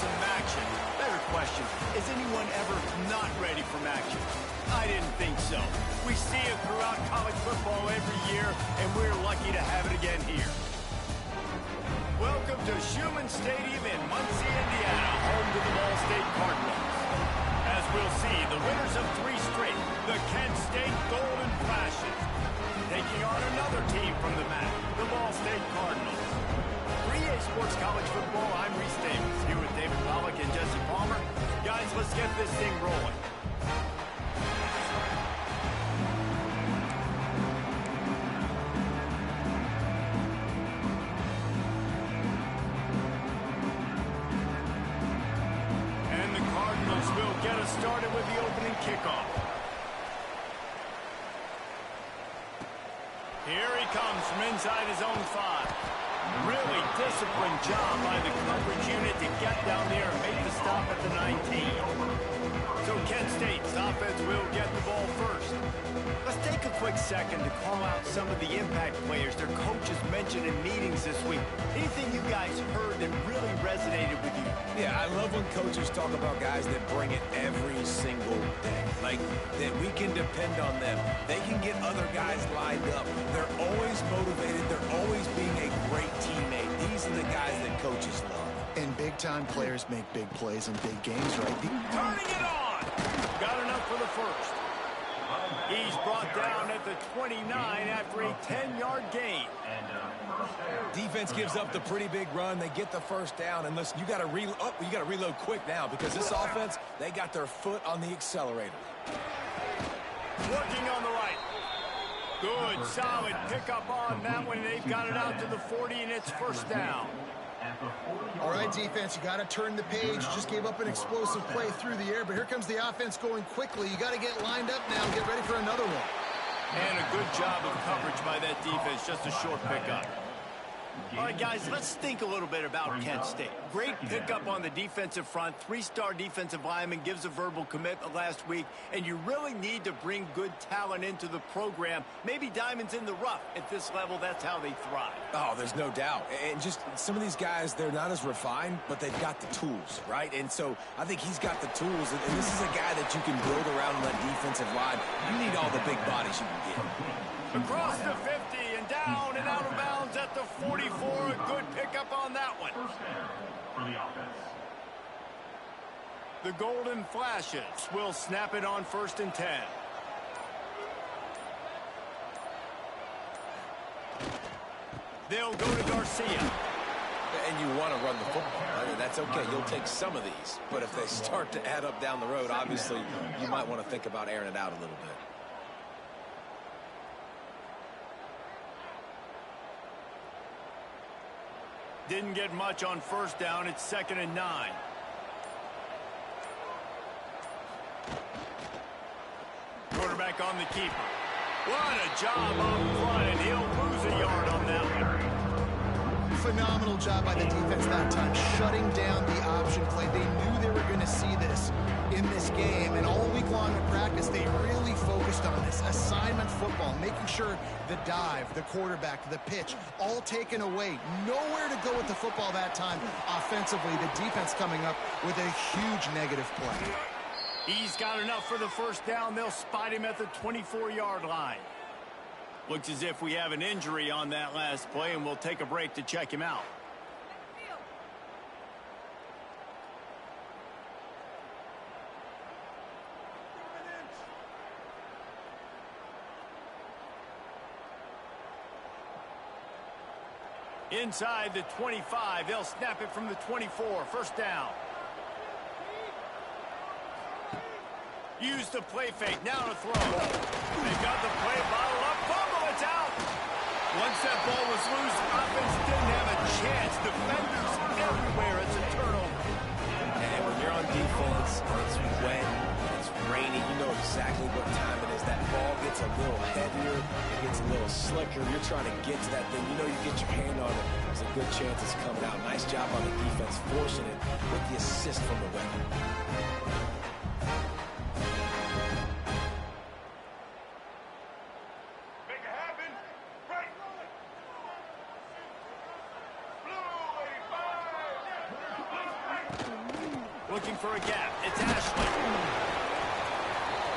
some action. Better question, is anyone ever not ready from action? I didn't think so. We see it throughout college football every year, and we're lucky to have it again here. Welcome to Schumann Stadium in Muncie, Indiana, home to the Ball State Cardinals. As we'll see, the winners of 3 straight, the Kent State Golden Flashes, taking on another team from the MAC, the Ball State Cardinals. 3A Sports College Football, I'm Reese Davis, here with David Pollock and Jesse Palmer. Guys, let's get this thing rolling. And the Cardinals will get us started with the opening kickoff. Here he comes from inside his own 5. Really disciplined job by the coverage unit to get down there and make the stop at the 19. So Kent State's offense will get the ball first. Let's take a quick second to call out some of the impact players their coaches mentioned in meetings this week. Anything you guys heard that really resonated with you? Yeah, I love when coaches talk about guys that bring it every single day. Like, that we can depend on them. They can get other guys lined up. They're always motivated. They're always being a great teammate. These are the guys that coaches love. And big-time players make big plays in big games, right? Turning it on! Got enough for the first. He's brought down at the 29 after a 10-yard gain. Defense gives up the pretty big run. They get the first down. And listen, you got to reload quick now because this offense, they got their foot on the accelerator. Working on the right. Good, solid pickup on that one. They've got it out to the 40, and it's first down. All right, defense, you got to turn the page. Just gave up an explosive play through the air, but here comes the offense going quickly. You got to get lined up now and get ready for another one. And a good job of coverage by that defense. Just a short pickup. All right, guys, let's think a little bit about Kent State. Great pickup on the defensive front. 3-star defensive lineman gives a verbal commitment last week, and you really need to bring good talent into the program. Maybe diamonds in the rough. At this level, that's how they thrive. Oh, there's no doubt. And just some of these guys, they're not as refined, but they've got the tools, right? And so I think he's got the tools, and this is a guy that you can build around on that defensive line. You need all the big bodies you can get. Across the 50 and down and out of bounds at the 44. A good pickup on that one. For the offense. The Golden Flashes will snap it on 1st and 10. They'll go to Garcia. And you want to run the football. I mean, that's okay. You'll take some of these. But if they start to add up down the road, obviously, you might want to think about airing it out a little bit. Didn't get much on 1st down. It's 2nd and 9. Quarterback on the keeper. What a job up front, and he'll lose a yard on that one. Phenomenal job by the defense that time, shutting down the option play. They knew they were going to see this in this game, and all week long in practice, they really focused on this assignment football, making sure the dive, the quarterback, the pitch, all taken away. Nowhere to go with the football that time. Offensively, the defense coming up with a huge negative play. He's got enough for the first down. They'll spot him at the 24-yard line. Looks as if we have an injury on that last play, and we'll take a break to check him out. Inside the 25, they'll snap it from the 24. First down. Use the play fake. Now to throw. They've got the play bottled up. Fumble, it's out. Once that ball was loose, offense didn't have a chance. Defenders everywhere. It's a turnover. And when you're on defense, it's wet, it's rainy, you know exactly what time it is. That ball gets a little heavier, it gets a little slicker. You're trying to get to that thing. You know you get your hand on it. There's a good chance it's coming out. Nice job on the defense, forcing it with the assist from the weapon. Looking for a gap. It's Ashley.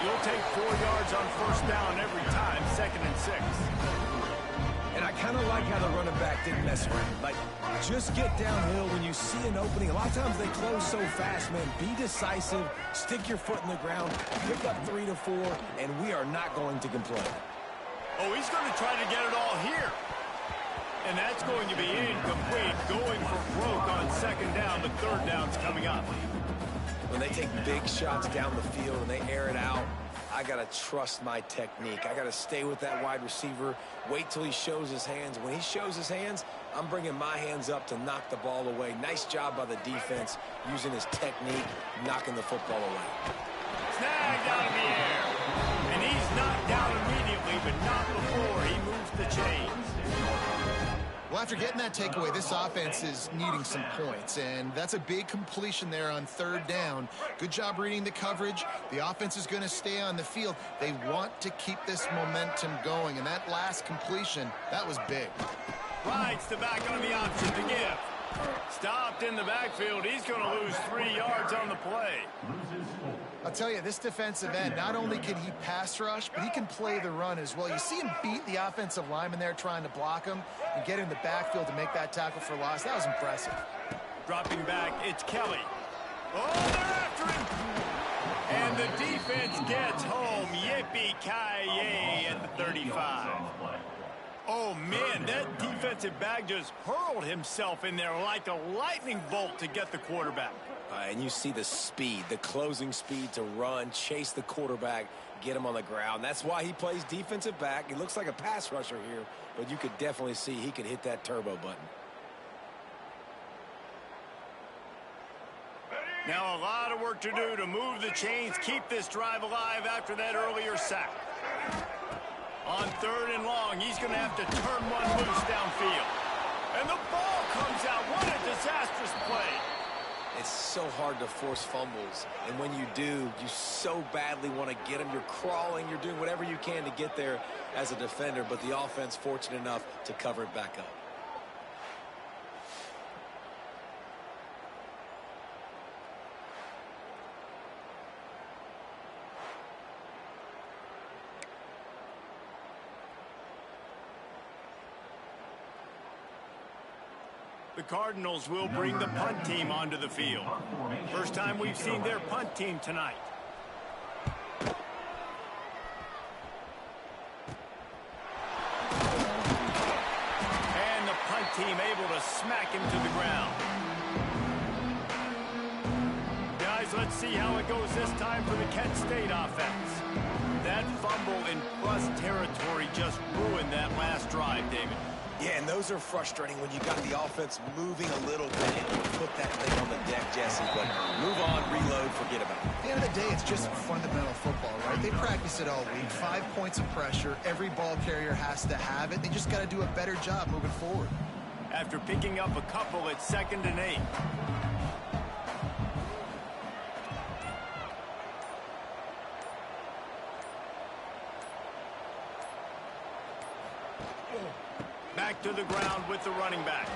You'll take 4 yards on first down every time, 2nd and 6. And I kind of like how the running back didn't mess around. Like, just get downhill when you see an opening. A lot of times they close so fast, man. Be decisive, stick your foot in the ground, pick up 3 to 4, and we are not going to complain. Oh, he's going to try to get it all here. And that's going to be incomplete, going for broke on 2nd down. The 3rd down's coming up. When they take big shots down the field and they air it out, I got to trust my technique. I got to stay with that wide receiver, wait till he shows his hands. When he shows his hands, I'm bringing my hands up to knock the ball away. Nice job by the defense using his technique, knocking the football away. Snagged out of the air. And he's knocked down immediately, but not before he moves the chains. Well, after getting that takeaway, this offense is needing some points, and that's a big completion there on 3rd down. Good job reading the coverage. The offense is going to stay on the field. They want to keep this momentum going, and that last completion, that was big. Rides the back on the option to give. Stopped in the backfield. He's going to lose 3 yards on the play. I'll tell you, this defensive end, not only can he pass rush, but he can play the run as well. You see him beat the offensive lineman there trying to block him and get in the backfield to make that tackle for loss. That was impressive. Dropping back, it's Kelly. Oh, they're after him. And the defense gets home. Yippee-ki-yay at the 35. Oh, man, that defensive back just hurled himself in there like a lightning bolt to get the quarterback. And you see the speed, the closing speed to run, chase the quarterback, get him on the ground. That's why he plays defensive back. He looks like a pass rusher here, but you could definitely see he could hit that turbo button. Now a lot of work to do to move the chains, keep this drive alive after that earlier sack. On 3rd and long, he's going to have to turn one loose downfield. And the ball comes out. What a disastrous play. It's so hard to force fumbles, and when you do, you so badly want to get them. You're crawling, you're doing whatever you can to get there as a defender, but the offense fortunate enough to cover it back up. The Cardinals will bring the punt team onto the field. First time we've seen their punt team tonight. And the punt team able to smack him to the ground. Guys, let's see how it goes this time for the Kent State offense. That fumble in plus territory just ruined that last drive, David. Yeah, and those are frustrating when you got the offense moving a little bit and you put that thing on the deck, Jesse. But move on, reload, forget about it. At the end of the day, it's just fundamental football, right? They practice it all week. 5 points of pressure. Every ball carrier has to have it. They just got to do a better job moving forward. After picking up a couple, it's 2nd and 8. Back to the ground with the running back.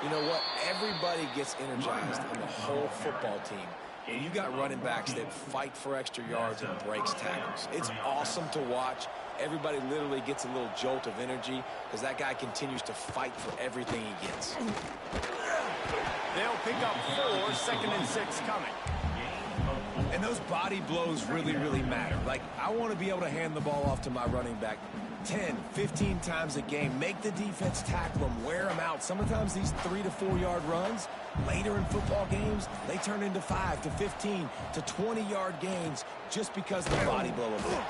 You know what? Everybody gets energized on the whole football team. When you got running backs that fight for extra yards and breaks tackles, it's awesome to watch. Everybody literally gets a little jolt of energy because that guy continues to fight for everything he gets. They'll pick up 4, 2nd and 6 coming. And those body blows really, really matter. Like, I want to be able to hand the ball off to my running back 10, 15 times a game. Make the defense tackle them, wear them out. Sometimes these 3 to 4 yard runs, later in football games, they turn into 5 to 15 to 20 yard gains just because of the body blow of it.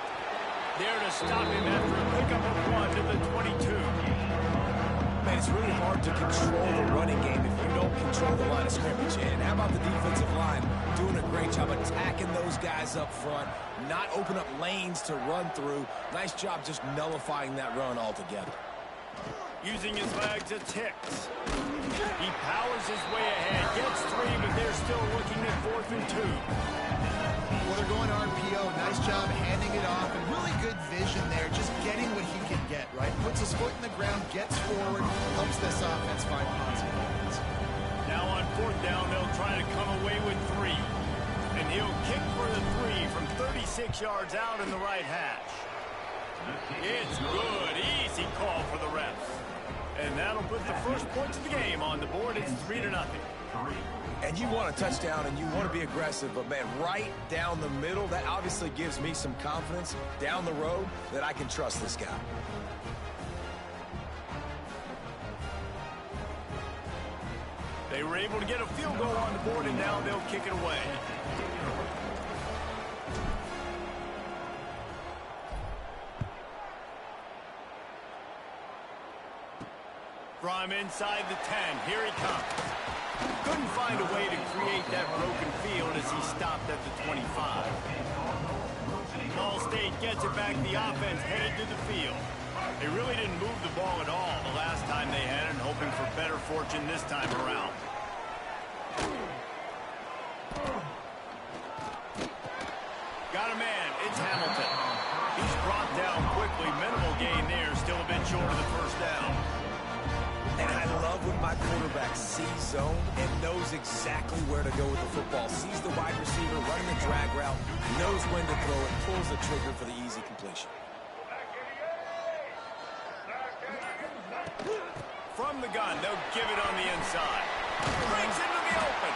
There to stop him after a pickup of 1 to the 22. Man, it's really hard to control the running game if you don't control the line of scrimmage. And how about the defensive line doing a great job attacking those guys up front, not open up lanes to run through. Nice job just nullifying that run altogether. Using his legs, it's Hicks. He powers his way ahead, gets 3, but they're still looking at 4th and 2. Well, they're going RPO. Nice job handing it off, and really good vision there, just getting what he can get, right? Puts his foot in the ground, gets forward, helps this offense find positive moments. Now on 4th down, they'll try to come away with 3. And he'll kick for the 3 from 36 yards out in the right hash. It's good. Easy call for the refs. And that'll put the first points of the game on the board. It's 3-0. And you want a touchdown and you want to be aggressive, but man, right down the middle, that obviously gives me some confidence down the road that I can trust this guy. They were able to get a field goal on the board, and now they'll kick it away. From inside the 10, here he comes. Couldn't find a way to create that broken field as he stopped at the 25. Ball State gets it back. The offense headed to the field. They really didn't move the ball at all the last time they had it, hoping for better fortune this time around. Got a man. It's Hamilton. He's brought down quickly. Minimal gain there. Still a bit short of the first down. And I love when my quarterback sees zone and knows exactly where to go with the football. Sees the wide receiver running the drag route, knows when to throw it, pulls the trigger for the easy completion. From the gun, they'll give it on the inside. Breaks into the open.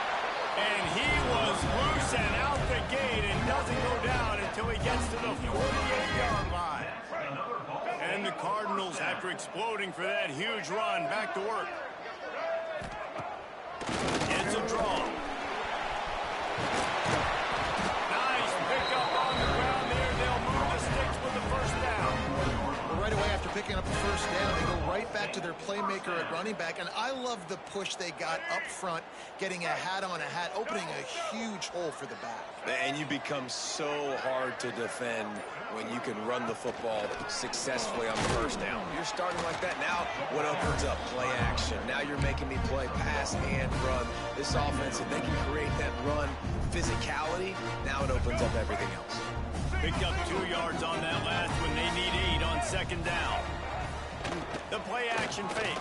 And he was loose and out the gate and doesn't go down until he gets to the 48-yard line. And the Cardinals, after exploding for that huge run, back to work. It's a draw. Nice pickup on the ground there. They'll move the sticks with the first down. Well, right away after picking up the first down, they go right back to their playmaker at running back. And I love the push they got up front, getting a hat on a hat, opening a huge hole for the back. And you become so hard to defend when you can run the football successfully on first down. You're starting like that. Now what opens up? Play action. Now you're making me play pass and run. This offense, if they can create that run physicality, now it opens up everything else. Picked up 2 yards on that last one. They need 8 on second down. The play action fake.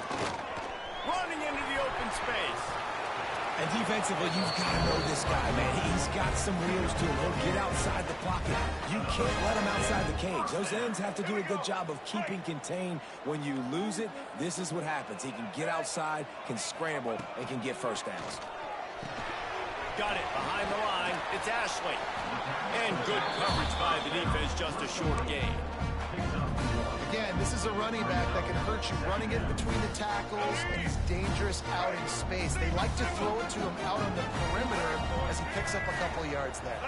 Running into the open space. And defensively, you've got to know this guy, man. He's got some wheels to him. He'll get outside the pocket. You can't let him outside the cage. Those ends have to do a good job of keeping contained. When you lose it, this is what happens. He can get outside, can scramble, and can get first downs. Got it behind the line. It's Ashley. And good coverage by the defense, just a short gain. Again, this is a running back that can hurt you running it between the tackles, and he's dangerous out in space. They like to throw it to him out on the perimeter as he picks up a couple of yards there.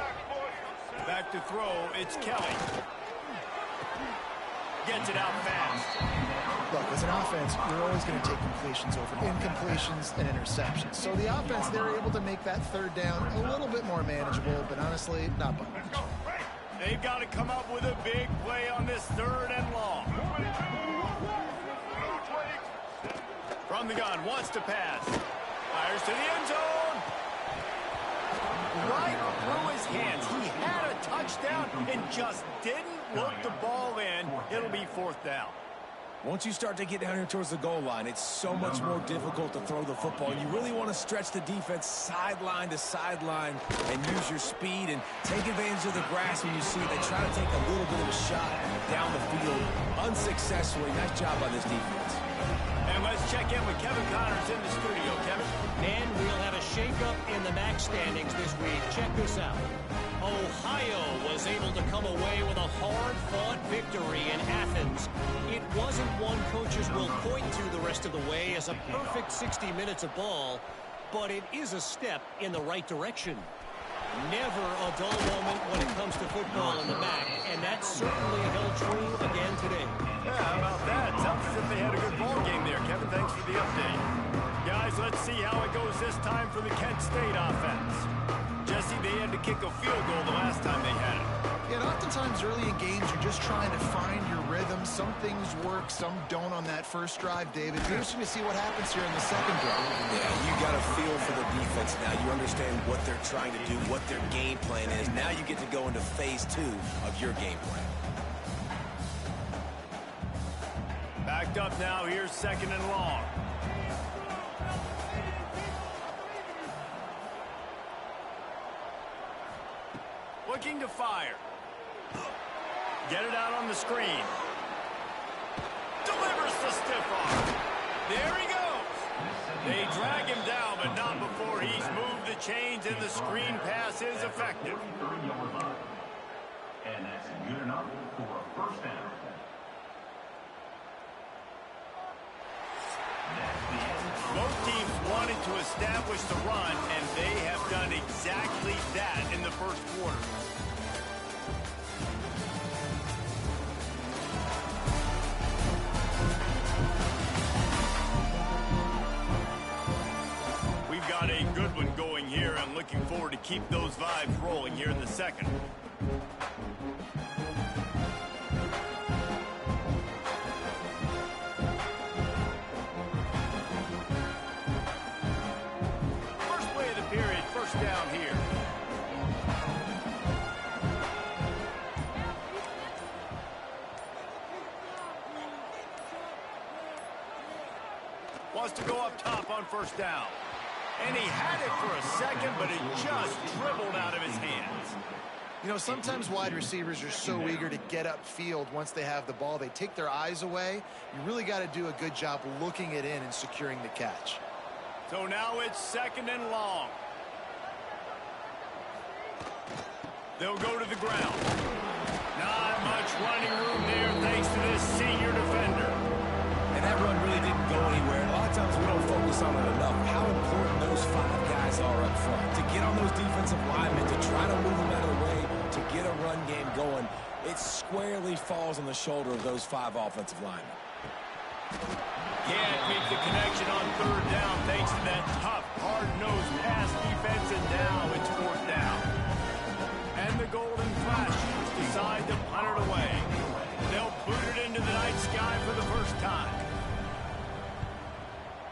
Back to throw, it's Kelly. Gets it out fast. Look, as an offense, you're always going to take completions over incompletions and interceptions. So the offense, they're able to make that third down a little bit more manageable, but honestly, not by much. They've got to come up with a big play on this third and long. From the gun, wants to pass. Fires to the end zone. Right through his hands. He had a touchdown and just didn't look the ball in. It'll be fourth down. Once you start to get down here towards the goal line, it's so much more difficult to throw the football. And you really want to stretch the defense sideline to sideline and use your speed and take advantage of the grass when you see they try to take a little bit of a shot down the field unsuccessfully. Nice job by this defense. And let's check in with Kevin Connors in the studio. Kevin? And we'll have a shakeup in the MAC standings this week. Check this out. Ohio was able to come away with a hard-fought victory in Athens. It wasn't one coaches will point to the rest of the way as a perfect 60 minutes of ball, but it is a step in the right direction. Never a dull moment when it comes to football in the MAC, and that certainly held true again today. Yeah, how about that? Sounds as if they had a good ball game there. Kevin, thanks for the update. Guys, let's see how it goes this time for the Kent State offense. Jesse, they had to kick a field goal the last time they had it. Yeah, and oftentimes early in games, you're just trying to find your rhythm. Some things work, some don't on that first drive, David. It's interesting to see what happens here in the second drive. Yeah, you got a feel for the defense now. You understand what they're trying to do, what their game plan is. Now you get to go into phase 2 of your game plan. Backed up now. Here's second and long. Looking to fire. Get it out on the screen. Delivers the stiff arm. There he goes. They drag him down, but not before he's moved the chains, and the screen pass is effective. And that's good enough for a first down. Both teams wanted to establish the run, and they have done exactly that in the first quarter. We've got a good one going here, and looking forward to keep those vibes rolling here in the second. Down here. Wants to go up top on first down. And he had it for a second, but it just dribbled out of his hands. You know, sometimes wide receivers are so eager to get upfield once they have the ball. They take their eyes away. You really got to do a good job looking it in and securing the catch. So now it's second and long. They'll go to the ground. Not much running room there thanks to this senior defender. And that run really didn't go anywhere. A lot of times we don't focus on it enough. How important those 5 guys are up front. To get on those defensive linemen, to try to move them out of the way, to get a run game going, it squarely falls on the shoulder of those 5 offensive linemen. Can't make the connection on third down thanks to that tough, hard-nosed pass defense, and now it's fourth down. And the Golden Flashers decide to punt it away. They'll boot it into the night sky for the first time.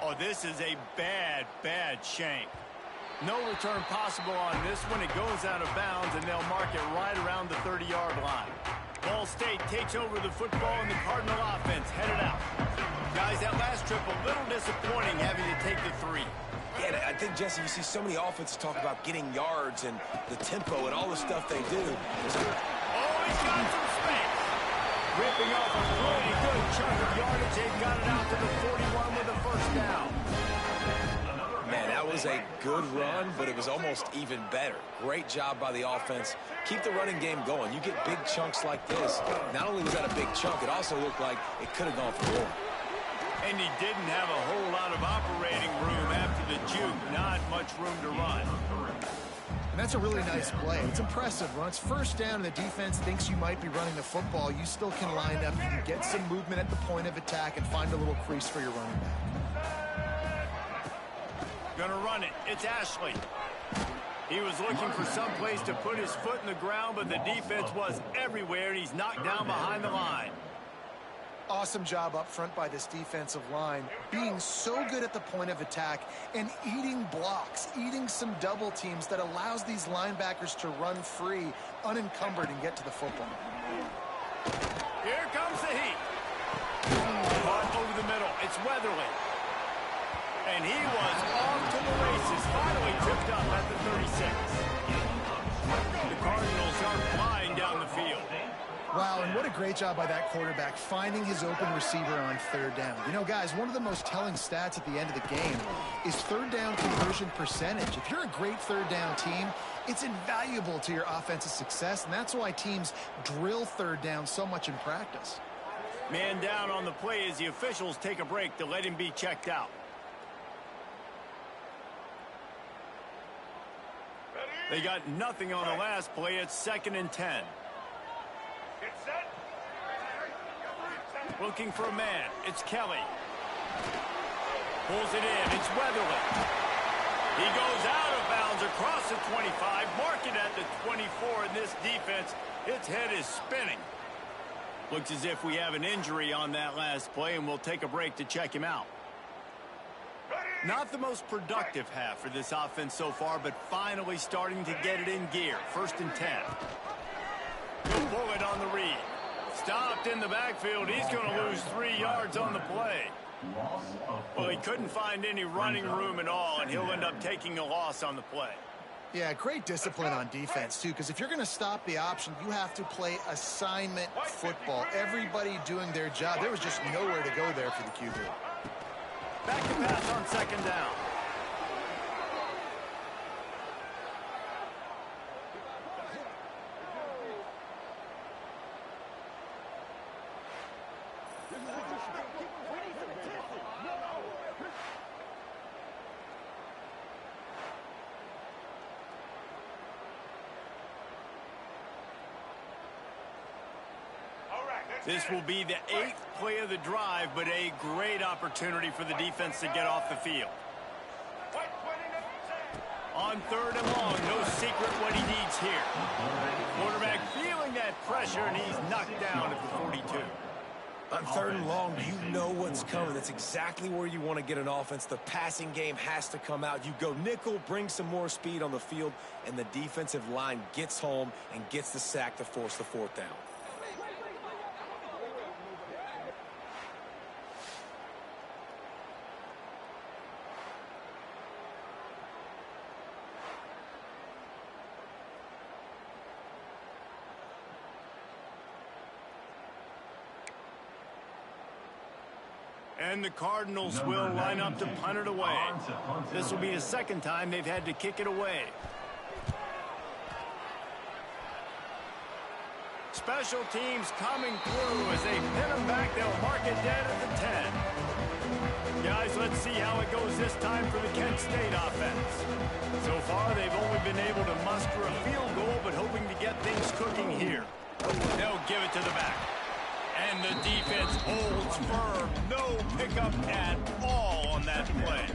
Oh, this is a bad, bad shank. No return possible on this one. It goes out of bounds, and they'll mark it right around the 30-yard line. Ball State takes over the football, and the Cardinal offense headed out. Guys, that last trip a little disappointing having to take the 3. Yeah, I think, Jesse, you see so many offenses talk about getting yards and the tempo and all the stuff they do. Oh, he's got some space. Ripping off a really good chunk of yardage. They've got it out to the 41 with a first down. Man, that was a good run, but it was almost even better. Great job by the offense. Keep the running game going. You get big chunks like this. Not only was that a big chunk, it also looked like it could have gone for more. And he didn't have a whole lot of operating room after the juke. Not much room to run. And that's a really nice play. It's impressive. When it's first down and the defense thinks you might be running the football, you still can line up. You can get some movement at the point of attack and find a little crease for your running back. Gonna run it. It's Ashley. He was looking for some place to put his foot in the ground, but the defense was everywhere, and he's knocked down behind the line. Awesome job up front by this defensive line, being so good at the point of attack and eating blocks, eating some double teams that allows these linebackers to run free, unencumbered, and get to the football. Here comes the heat. Caught over the middle. It's Weatherly. And he was off to the races, finally tripped up at the 36. The Cardinals are flying down the field. Wow, and what a great job by that quarterback, finding his open receiver on third down. You know, guys, one of the most telling stats at the end of the game is third down conversion percentage. If you're a great third down team, it's invaluable to your offensive success, and that's why teams drill third down so much in practice. Man down on the play as the officials take a break to let him be checked out. They got nothing on the last play. It's 2nd and 10. Looking for a man. It's Kelly. Pulls it in. It's Weatherly. He goes out of bounds across the 25. Mark it at the 24. In this defense, its head is spinning. Looks as if we have an injury on that last play, and we'll take a break to check him out. Not the most productive half for this offense so far, but finally starting to get it in gear. 1st and 10. He'll pull it on the read. Stopped in the backfield. He's going to lose 3 yards on the play. Well, he couldn't find any running room at all, and he'll end up taking a loss on the play. Yeah, great discipline on defense, too, because if you're going to stop the option, you have to play assignment football. Everybody doing their job. There was just nowhere to go there for the QB. Back to pass on second down. This will be the 8th play of the drive, but a great opportunity for the defense to get off the field. On third and long, no secret what he needs here. Quarterback feeling that pressure, and he's knocked down at the 42. On third and long, you know what's coming. That's exactly where you want to get an offense. The passing game has to come out. You go nickel, bring some more speed on the field, and the defensive line gets home and gets the sack to force the fourth down. And the Cardinals will line up to punt it away. This will be the second time they've had to kick it away. Special teams coming through as they pin them back. They'll mark it dead at the 10. Guys, let's see how it goes this time for the Kent State offense. So far, they've only been able to muster a field goal, but hoping to get things cooking here. They'll give it to the back. And the defense holds firm. No pickup at all on that play.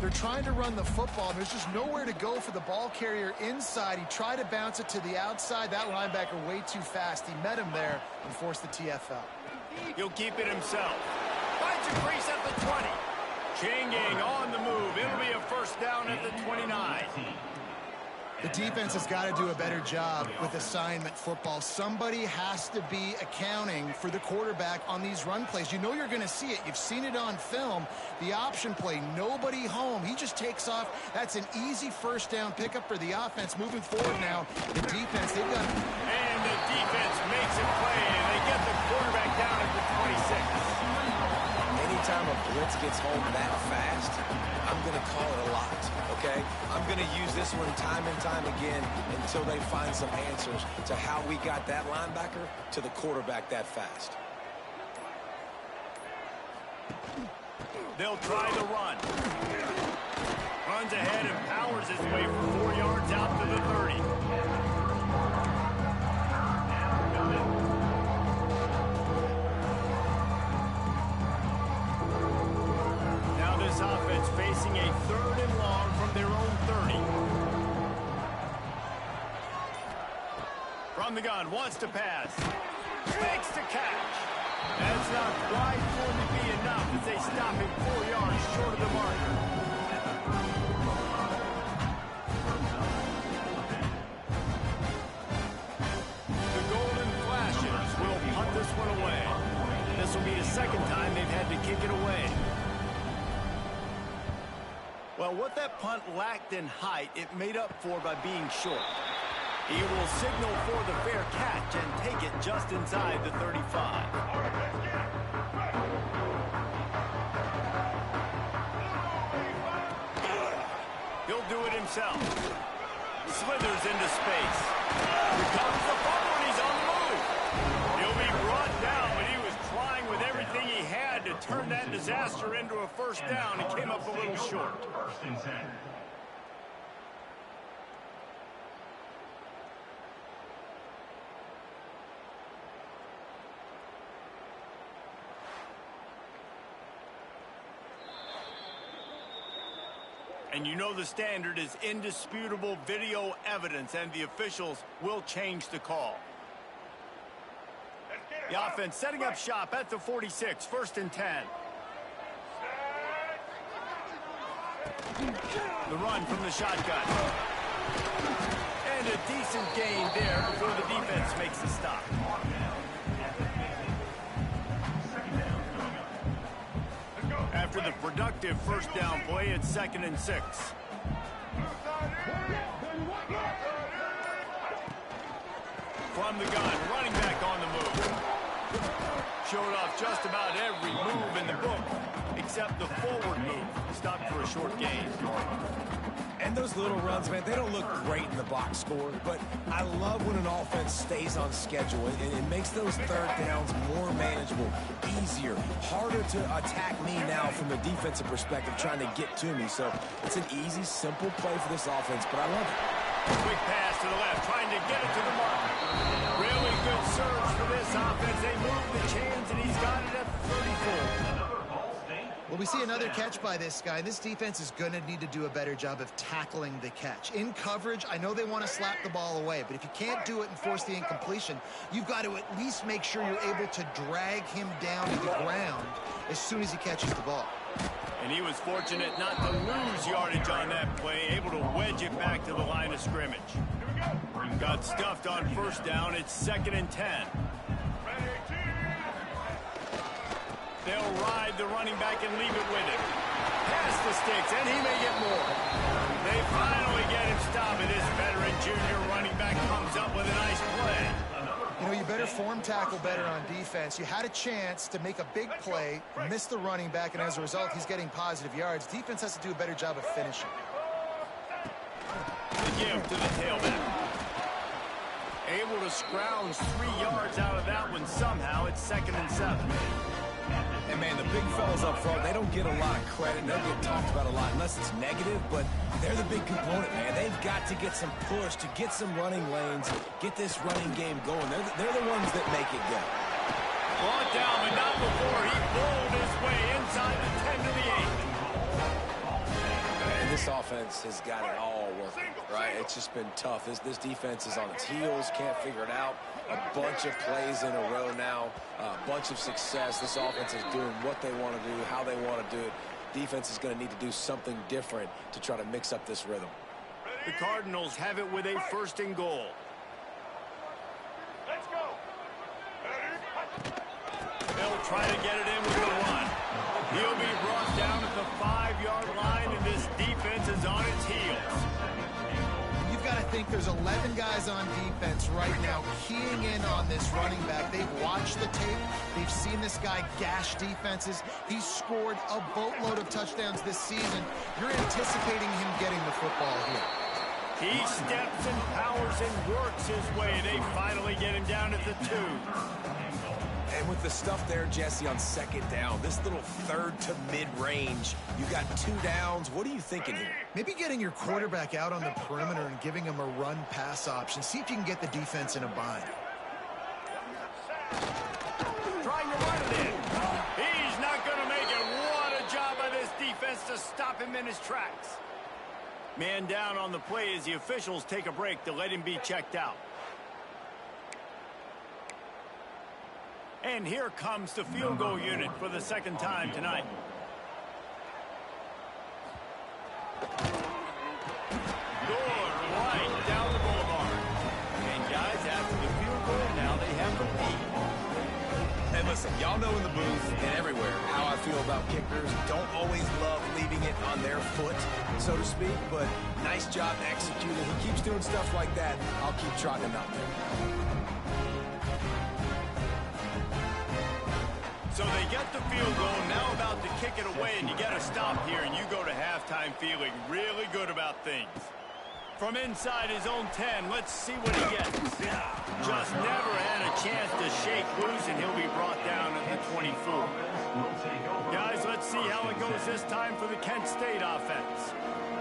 They're trying to run the football. There's just nowhere to go for the ball carrier inside. He tried to bounce it to the outside. That linebacker way too fast. He met him there and forced the TFL. He'll keep it himself. Finds a crease at the 20. Chain gang on the move. It'll be a first down at the 29. The defense has got to do a better job with assignment football. Somebody has to be accounting for the quarterback on these run plays. You know you're going to see it. You've seen it on film. The option play, nobody home. He just takes off. That's an easy first down pickup for the offense. Moving forward now, the defense, they've got... And the defense makes a play, and they get the quarterback down at the 26. Anytime a blitz gets home that fast, I'm going to call it a lot, okay? I'm going to use this one time and time again until they find some answers to how we got that linebacker to the quarterback that fast. They'll try the run. Runs ahead and powers his way for 4 yards out to the 30. Now this offense facing a third and long from their own 30. From the gun, wants to pass. Fakes to catch. That's not quite going to be enough as they stop him 4 yards short of the marker. The Golden Flashes will punt this one away. This will be the second time they've had to kick it away. Well, what that punt lacked in height, it made up for by being short. He will signal for the fair catch and take it just inside the 35. He'll do it himself. Slithers into space. Here comes the fumble, and he's on the move. He'll be brought down, but he was trying with everything he had to turn that disaster into a first down. He came up a little short. First and 10. And you know the standard is indisputable video evidence, and the officials will change the call. The offense setting up shop at the 46, first and 10. The run from the shotgun. And a decent gain there before the defense makes the stop. After the productive first down play, it's 2nd and 6. From the gun, running back on the move. Showed off just about every move in the book, except the forward move. Stopped for a short gain. And those little runs, man, they don't look great in the box score, but I love when an offense stays on schedule, and it makes those third downs more manageable, easier, harder to attack me now from a defensive perspective trying to get to me. So it's an easy, simple play for this offense, but I love it. Quick pass to the left, trying to get it to the mark. Really good surge for this offense. They move the chains, and he's got it at 34. Well, we see another catch by this guy. This defense is going to need to do a better job of tackling the catch. In coverage, I know they want to slap the ball away, but if you can't do it and force the incompletion, you've got to at least make sure you're able to drag him down to the ground as soon as he catches the ball. And he was fortunate not to lose yardage on that play, able to wedge it back to the line of scrimmage. Got stuffed on first down. It's 2nd and 10. They'll ride the running back and leave it with him. Pass the sticks, and he may get more. They finally get him stopped, and this veteran junior running back comes up with a nice play. You know, you better form tackle better on defense. You had a chance to make a big play, miss the running back, and as a result, he's getting positive yards. Defense has to do a better job of finishing. The give to the tailback. Able to scrounge 3 yards out of that one somehow. It's 2nd and 7. And, man, the big fellas up front, they don't get a lot of credit. They don't get talked about a lot unless it's negative, but they're the big component, man. They've got to get some push, to get some running lanes, get this running game going. They're the ones that make it go. Brought down, but not before he bowled his way inside the 10 to the 8. And this offense has got it all working, right? It's just been tough. This defense is on its heels, can't figure it out. A bunch of plays in a row now, a bunch of success. This offense is doing what they want to do, how they want to do it. Defense is going to need to do something different to try to mix up this rhythm. The Cardinals have it with a 1st and goal. Let's go. They'll try to get it in with the run. He'll be brought down at the 5-yard line, and this defense is on its heels. You've got to think there's 11 guys on defense right now keying in on this running back. They've watched the tape. They've seen this guy gash defenses. He's scored a boatload of touchdowns this season. You're anticipating him getting the football here. He steps and powers and works his way. They finally get him down at the 2. And with the stuff there, Jesse, on 2nd down, this little 3rd to mid-range, you got 2 downs. What are you thinking here? Maybe getting your quarterback out on the perimeter and giving him a run-pass option. See if you can get the defense in a bind. Trying to run it in. He's not going to make it. What a job by this defense to stop him in his tracks. Man down on the play as the officials take a break to let him be checked out. And here comes the field goal unit for the 2nd time tonight. Good, right down the boulevard. And guys, after the field goal, now they have the lead. And listen, y'all know in the booth and everywhere how I feel about kickers. Don't always love leaving it on their foot, so to speak, but nice job executing. He keeps doing stuff like that. I'll keep trotting him out there. So they get the field goal, now about to kick it away, and you get a stop here, and you go to halftime feeling really good about things. From inside his own 10, let's see what he gets. Just never had a chance to shake loose, and he'll be brought down at the 24. Guys, let's see how it goes this time for the Kent State offense.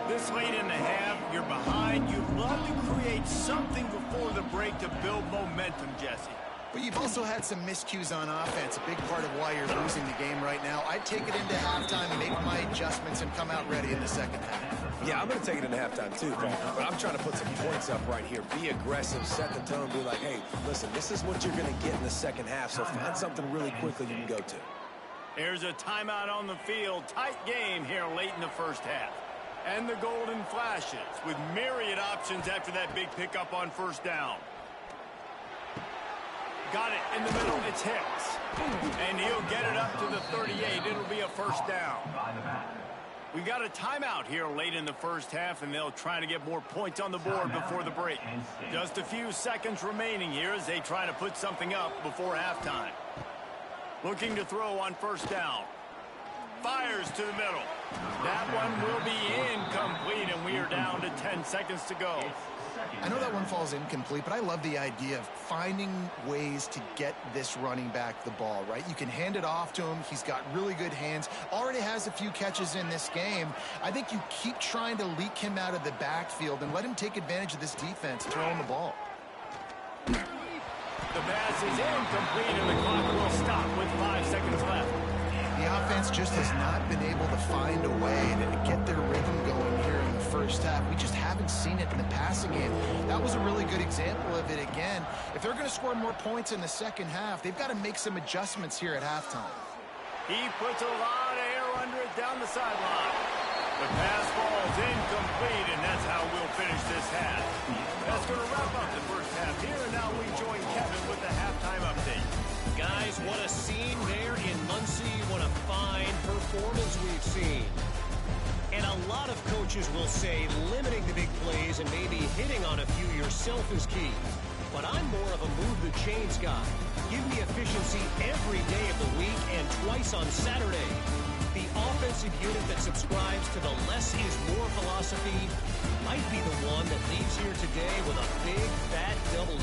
This late in the half, you're behind. You'd love to create something before the break to build momentum, Jesse. But you've also had some miscues on offense, a big part of why you're losing the game right now. I'd take it into halftime, make my adjustments, and come out ready in the 2nd half. Yeah, I'm going to take it into halftime too, Paul. But I'm trying to put some points up right here. Be aggressive, set the tone, be like, hey, listen, this is what you're going to get in the 2nd half, so find something really quickly you can go to. Here's a timeout on the field. Tight game here late in the 1st half. And the golden flashes with myriad options after that big pickup on 1st down. Got it in the middle. It's Hicks. And he'll get it up to the 38. It'll be a 1st down. We got a timeout here late in the first half, and they'll try to get more points on the board before the break. Just a few seconds remaining here as they try to put something up before halftime. Looking to throw on first down. Fires to the middle. That one will be incomplete, and we are down to 10 seconds to go. I know that one falls incomplete, but I love the idea of finding ways to get this running back the ball, right? You can hand it off to him. He's got really good hands. Already has a few catches in this game. I think you keep trying to leak him out of the backfield and let him take advantage of this defense throwing the ball. The pass is incomplete, and the clock will stop with 5 seconds left. The offense just has not been able to find a way to get their rhythm going here in the first half. We just haven't seen it in the passing game. That was a really good example of it again. If they're going to score more points in the second half, they've got to make some adjustments here at halftime. He puts a lot of air under it down the sideline. The pass falls incomplete, and that's how we'll finish this half. That's going to wrap up the first half here, and now we join Kevin with the halftime update. Guys, what a scene there in Muncie. What a fine performance we've seen. And a lot of coaches will say limiting the big plays and maybe hitting on a few yourself is key. But I'm more of a move the chains guy. Give me efficiency every day of the week and twice on Saturday. The offensive unit that subscribes to the less is more philosophy might be the one that leaves here today with a big fat W.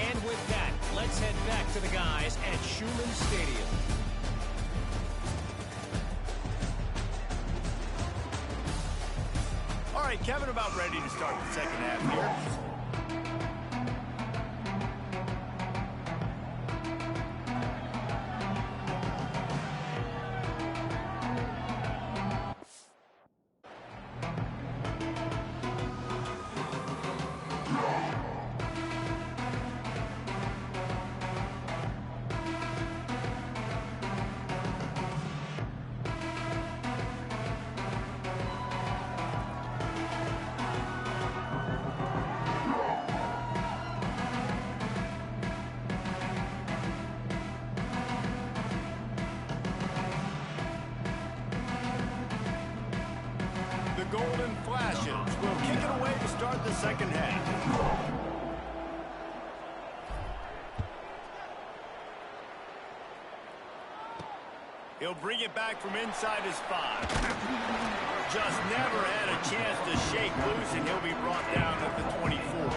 And with that, let's head back to the guys at Schumann Stadium. All right, Kevin, about ready to start the second half here. Golden Flashes will kick it away to start the second half. He'll bring it back from inside his 5. Just never had a chance to shake loose, and he'll be brought down at the 24.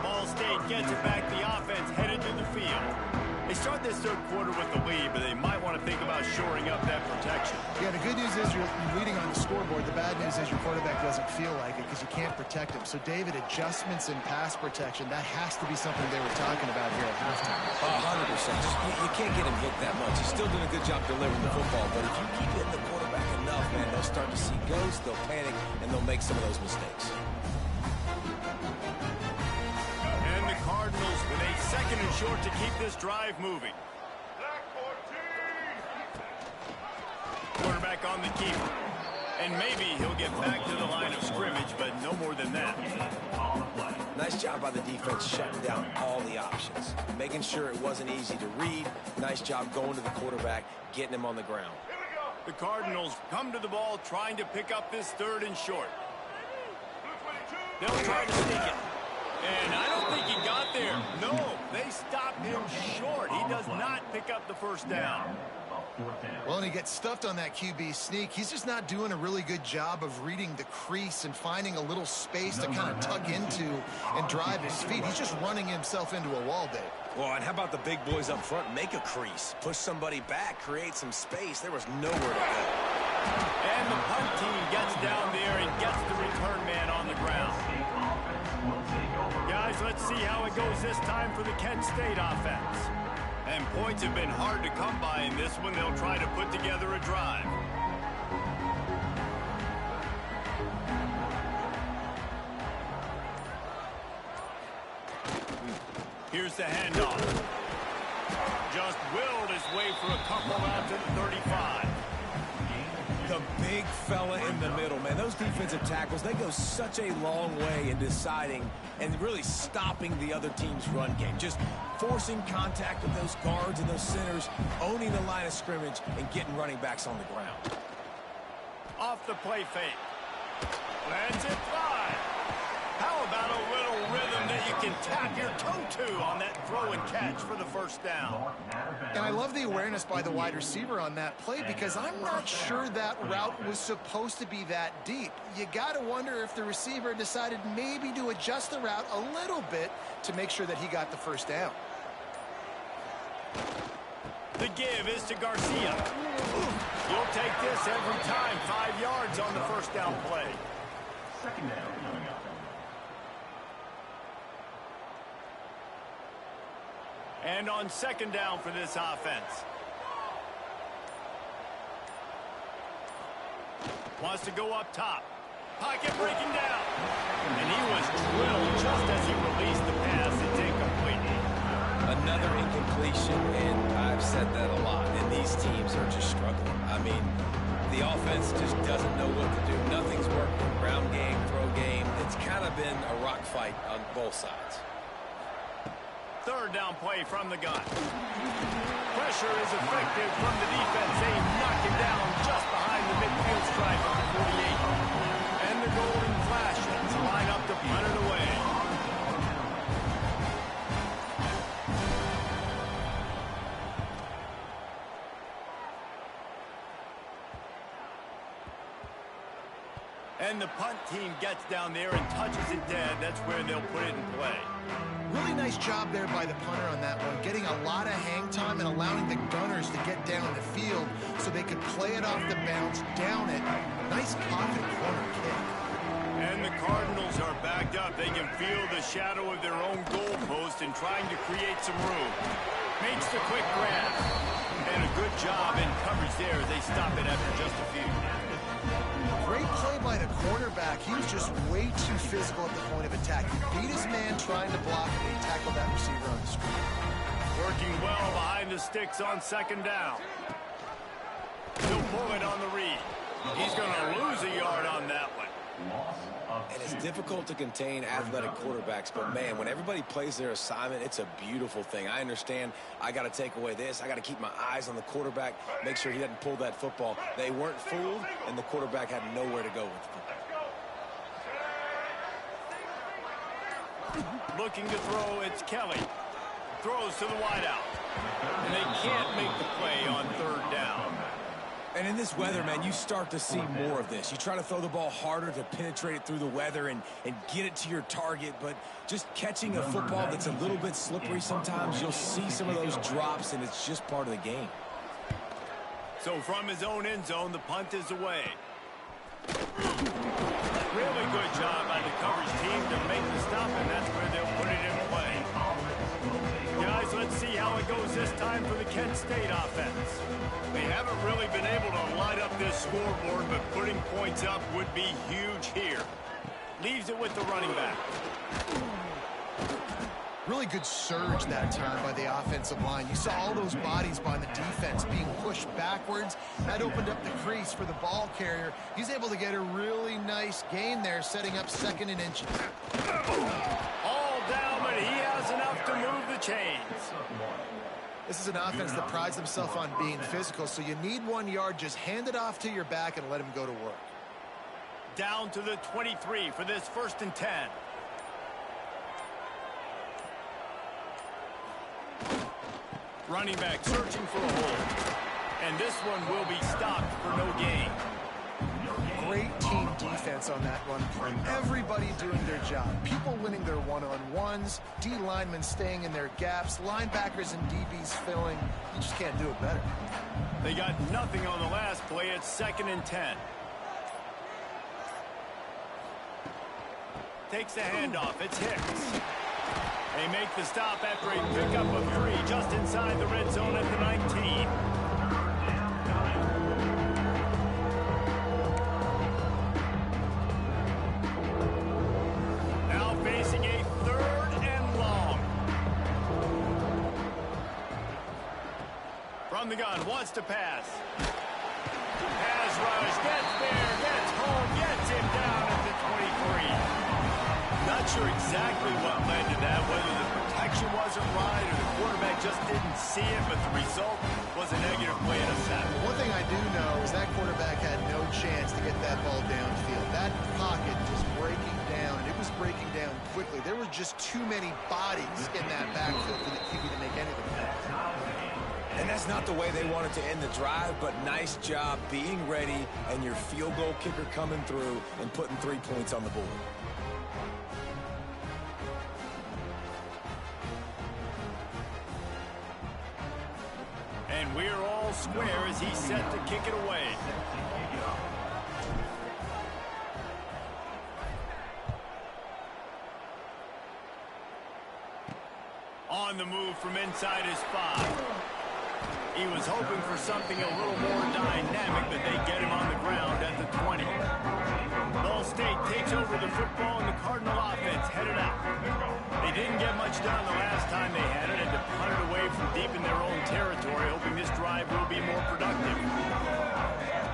Ball State gets it back. The offense headed to the field. They start this third quarter with the lead, but they might want to think about shoring up that protection. Yeah, the good news is you're leading on the scoreboard. The bad news is your quarterback doesn't feel like it because you can't protect him. So, David, adjustments in pass protection, that has to be something they were talking about here at halftime. 100%. You can't get him hit that much. He's still doing a good job delivering the football, but if you keep hitting the quarterback enough, man, they'll start to see ghosts, they'll panic, and they'll make some of those mistakes. Cardinals with a second and short to keep this drive moving. Quarterback on the keeper. And maybe he'll get back to the line of scrimmage, but no more than that. Nice job by the defense shutting down all the options. Making sure it wasn't easy to read. Nice job going to the quarterback, getting him on the ground. The Cardinals come to the ball trying to pick up this third and short. They'll try to sneak it. And I don't think he got there. No, they stopped him short. He does not pick up the first down. Well, and he gets stuffed on that QB sneak. He's just not doing a really good job of reading the crease and finding a little space to kind of tuck into and drive his feet. He's just running himself into a wall, Dave. Well, and how about the big boys up front? Make a crease. Push somebody back. Create some space. There was nowhere to go. And the punt team gets down there and gets the return man on the ground. Guys, let's see how it goes this time for the Kent State offense. And points have been hard to come by in this one. They'll try to put together a drive. Here's the handoff. Just willed his way for a couple out to the 35. The big fella in the middle, man. Those defensive tackles, they go such a long way in deciding and really stopping the other team's run game. Just forcing contact with those guards and those centers, owning the line of scrimmage, and getting running backs on the ground. Off the play fake. Lands it fly. How about a little rhythm that you can tap your toe to on that throw and catch for the first down? And I love the awareness by the wide receiver on that play because I'm not sure that route was supposed to be that deep. You got to wonder if the receiver decided maybe to adjust the route a little bit to make sure that he got the first down. The give is to Garcia. You'll take this every time. 5 yards on the first down play. Second down coming up. And on second down for this offense. Wants to go up top. Pocket breaking down. And he was drilled just as he released the pass. It's incomplete. Another incompletion, and I've said that a lot, and these teams are just struggling. I mean, the offense just doesn't know what to do. Nothing's working. Ground game, throw game. It's kind of been a rock fight on both sides. Third down play from the gun. Pressure is effective from the defense. They knock him down just behind the midfield stripe of the 48. And the golden flashes line up to punt it away. And the punt team gets down there and touches it dead. That's where they'll put it in play. Really nice job there by the punter on that one, getting a lot of hang time and allowing the gunners to get down the field so they could play it off the bounce, down it. Nice pocket corner kick. And the Cardinals are backed up. They can feel the shadow of their own goalpost and trying to create some room. Makes the quick grab. And a good job in coverage there as they stop it after just a few. Great play by the cornerback. He was just way too physical at the point of attack. He beat his man trying to block, and he tackled that receiver on the screen. Working well behind the sticks on second down. He'll pull it on the read. He's going to lose a yard on that one. And it's difficult to contain athletic quarterbacks, but man, when everybody plays their assignment, it's a beautiful thing. I understand I got to take away this. I got to keep my eyes on the quarterback, make sure he doesn't pull that football. They weren't fooled, and the quarterback had nowhere to go with the football. Looking to throw, it's Kelly. Throws to the wideout. And they can't make the play on third down. And in this weather, man, you start to see more of this. You try to throw the ball harder to penetrate it through the weather and get it to your target, but just catching a football that's a little bit slippery sometimes, you'll see some of those drops, and it's just part of the game. So from his own end zone, the punt is away. Really good job by the coverage team to make the stop, and that's where they'll put it in play. Guys, let's see how it goes this time for the Kent State offense. They haven't really been able to light up this scoreboard, but putting points up would be huge here. Leaves it with the running back. Really good surge that time by the offensive line. You saw all those bodies by the defense being pushed backwards. That opened up the crease for the ball carrier. He's able to get a really nice gain there, setting up second and inches. All down, but he has enough to move the chains. This is an offense that prides themselves on being physical, so you need 1 yard. Just hand it off to your back and let him go to work. Down to the 23 for this 1st and 10. Running back searching for a hole. And this one will be stopped for no gain. Great team defense on that run play. Everybody doing their job. People winning their one-on-ones, D linemen staying in their gaps, linebackers and DBs filling. You just can't do it better. They got nothing on the last play. It's 2nd and 10. Takes the handoff. It's Hicks. They make the stop after a pickup of 3 just inside the red zone at the 19. Now facing a 3rd and long. From the gun, wants to pass. Pass rush, gets there, gets home, gets him down at the 23. Not sure exactly what led to that, whether the protection wasn't right or the quarterback just didn't see it, but the result was a negative play and a sack. One thing I do know is that quarterback had no chance to get that ball downfield. That pocket was breaking down, and it was breaking down quickly. There were just too many bodies in that backfield for the QB to make anything happen. And that's not the way they wanted to end the drive, but nice job being ready and your field goal kicker coming through and putting 3 points on the board. And we're all square as he's set to kick it away. On the move from inside his 5. He was hoping for something a little more dynamic, but they get him on the ground at the 20. Ball State takes over the football, and the Cardinal offense headed out. They didn't get much done the last time they had it, and to punt it away from deep in their own territory, hoping this drive will be more productive.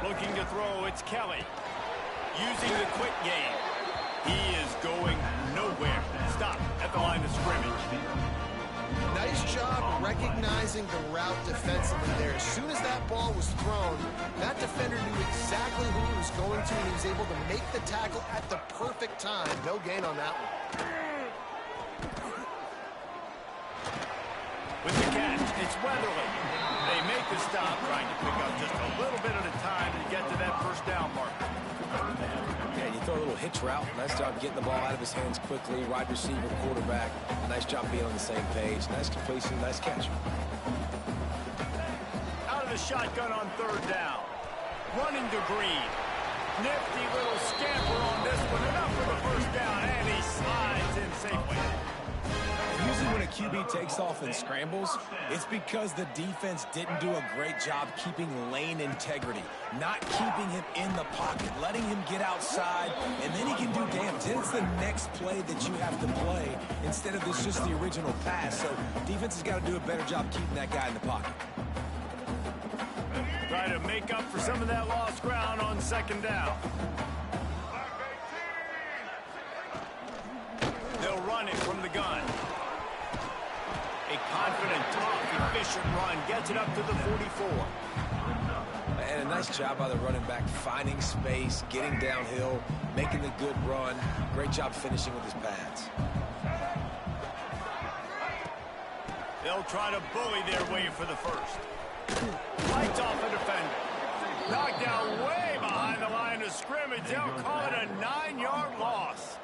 Looking to throw, it's Kelly. Using the quick game. He is going nowhere. Stop at the line of scrimmage. Nice job recognizing the route defensively there. As soon as that ball was thrown, that defender knew exactly who he was going to, and he was able to make the tackle at the perfect time. No gain on that one. With the catch, it's Weatherly. They make the stop, trying to pick up just a little bit at a time to get to that first down marker. Yeah, you throw a little hitch route. Nice job getting the ball out of his hands quickly. Wide receiver, quarterback. Nice job being on the same page. Nice completion, nice catch. Out of the shotgun on third down. Running to Green. Nifty little scamper on this one. Enough for the first down, and he slides in safely. Usually when a QB takes off and scrambles, it's because the defense didn't do a great job keeping lane integrity, not keeping him in the pocket, letting him get outside, and then he can do damage. Then it's the next play that you have to play instead of this just the original pass. So defense has got to do a better job keeping that guy in the pocket. Try to make up for some of that lost ground on second down. They'll run it from the gun. A confident, tough, efficient run gets it up to the 44. And a nice job by the running back, finding space, getting downhill, making the good run. Great job finishing with his pads. They'll try to bully their way for the first. Lights off a defender. Knocked down way behind the line of scrimmage. They'll call it a 9-yard loss.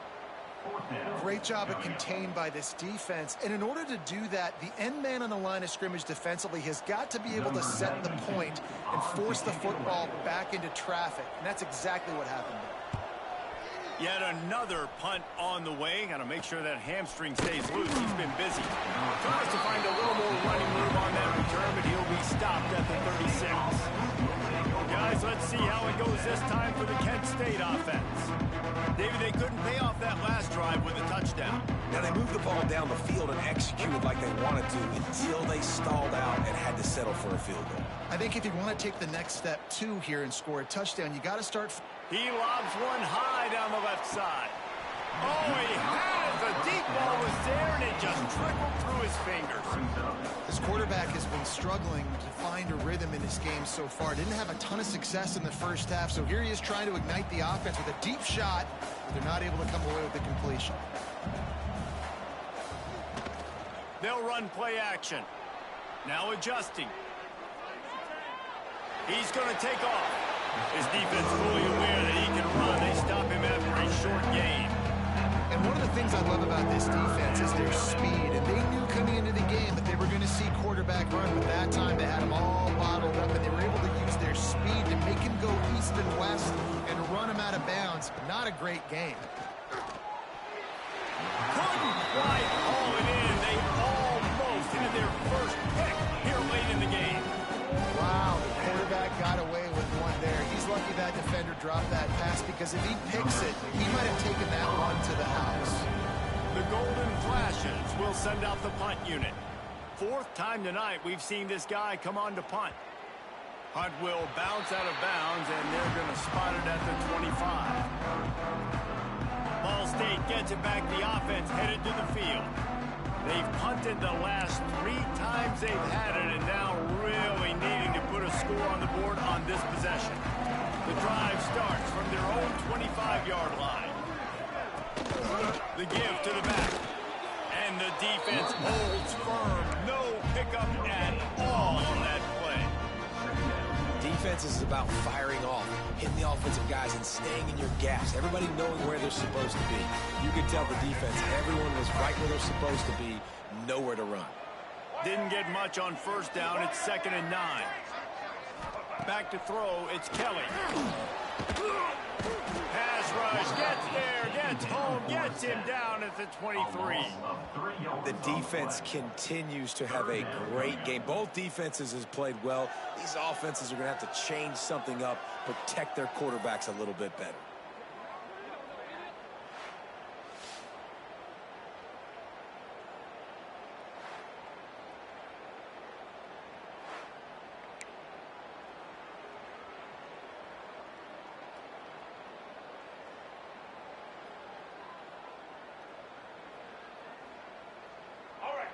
Great job of contained by this defense. And in order to do that, the end man on the line of scrimmage defensively has got to be able to set the point and force the football back into traffic. And that's exactly what happened there. Yet another punt on the way. Got to make sure that hamstring stays loose. He's been busy. Tries to find a little more running room on that return, but he'll be stopped at the 36. Guys, let's see how it goes this time for the Kent State offense. David, they couldn't pay off that last drive with a touchdown. Now, they moved the ball down the field and executed like they wanted to until they stalled out and had to settle for a field goal. I think if you want to take the next step, too, here and score a touchdown, you got to start. He lobs one high down the left side. Oh, he had it. The deep ball was there, and it just trickled through his fingers. This quarterback has been struggling to find a rhythm in this game so far. Didn't have a ton of success in the first half, so here he is trying to ignite the offense with a deep shot. They're not able to come away with the completion. They'll run play action. Now adjusting. He's going to take off. His defense fully aware that he can run. They stop him after a short game. And one of the things I love about this defense is their speed. And they knew coming into the game that they were going to see quarterback run. But that time they had him all bottled up, and they were able to use their speed to make him go east and west and run him out of bounds. Not a great game. Couldn't quite haul it in. They almost hit their first pick here late in the game. Wow, the quarterback got away with one there. He's lucky that defender dropped that pass, because if he picks it, he might have taken that one to the house. The Golden Flashes will send out the punt unit. Fourth time tonight we've seen this guy come on to punt. Punt will bounce out of bounds, and they're going to spot it at the 25. Ball State gets it back. The offense headed to the field. They've punted the last 3 times they've had it, and now really needing to put a score on the board on this possession. The drive starts from their 25-yard line. The give to the back. And the defense holds firm. No pickup at all on that play. Defense is about firing off, hitting the offensive guys and staying in your gaps. Everybody knowing where they're supposed to be. You can tell the defense, everyone was right where they're supposed to be, nowhere to run. Didn't get much on first down. It's 2nd and 9. Back to throw. It's Kelly. Pass rush. Gets there. Gets home. Gets him down at the 23. The defense continues to have a great game. Both defenses has played well. These offenses are going to have to change something up, protect their quarterbacks a little bit better.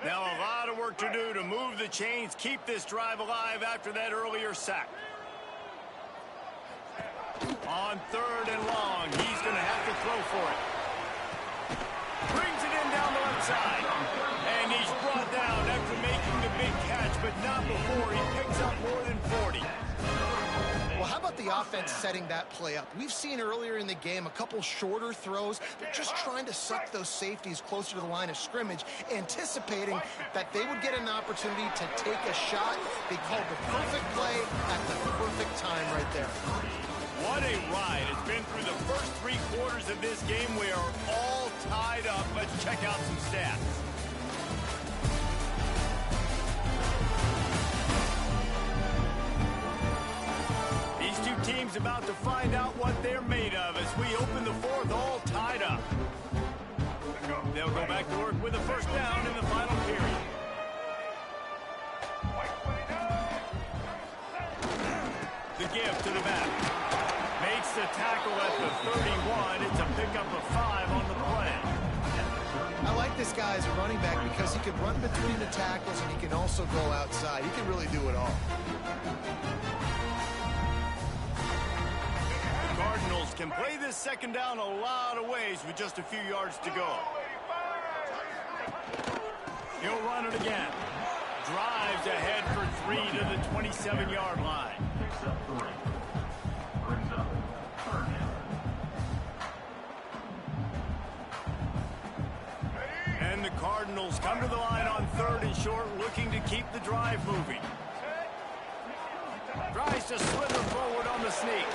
Now a lot of work to do to move the chains, keep this drive alive after that earlier sack. On 3rd and long, he's going to have to throw for it. Brings it in down the left side. And he's brought down after making the big catch, but not before he picks up more than 40. Well, how about the offense setting that play up? We've seen earlier in the game a couple shorter throws. They're just trying to suck those safeties closer to the line of scrimmage, anticipating that they would get an opportunity to take a shot. They called the perfect play at the perfect time right there. What a ride. It's been through the first 3 quarters of this game. We are all tied up. Let's check out some stats. Teams about to find out what they're made of as we open the 4th all tied up. They'll go back to work with a first down in the final period. The give to the back. Makes the tackle at the 31. It's a pickup of 5 on the play. I like this guy as a running back because he can run between the tackles and he can also go outside. He can really do it all. Cardinals can play this 2nd down a lot of ways with just a few yards to go. He'll run it again. Drives ahead for 3 to the 27-yard line. And the Cardinals come to the line on 3rd and short, looking to keep the drive moving. Tries to slither forward on the sneak.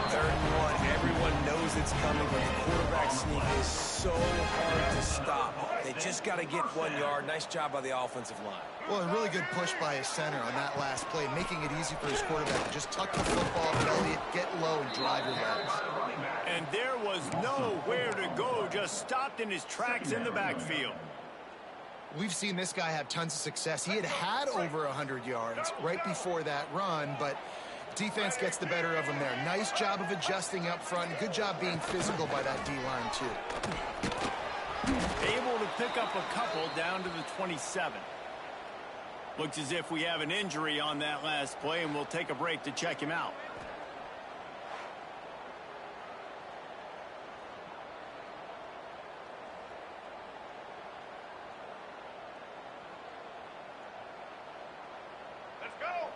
3rd and 1. Everyone knows it's coming, but the quarterback sneak is so hard to stop. They just got to get 1 yard. Nice job by the offensive line. Well, a really good push by his center on that last play, making it easy for his quarterback to just tuck the football, belly it, get low, and drive your legs. And there was nowhere to go, just stopped in his tracks in the backfield. We've seen this guy have tons of success. He had over 100 yards right before that run, but defense gets the better of him there. Nice job of adjusting up front. Good job being physical by that D-line, too. Able to pick up a couple down to the 27. Looks as if we have an injury on that last play, and we'll take a break to check him out.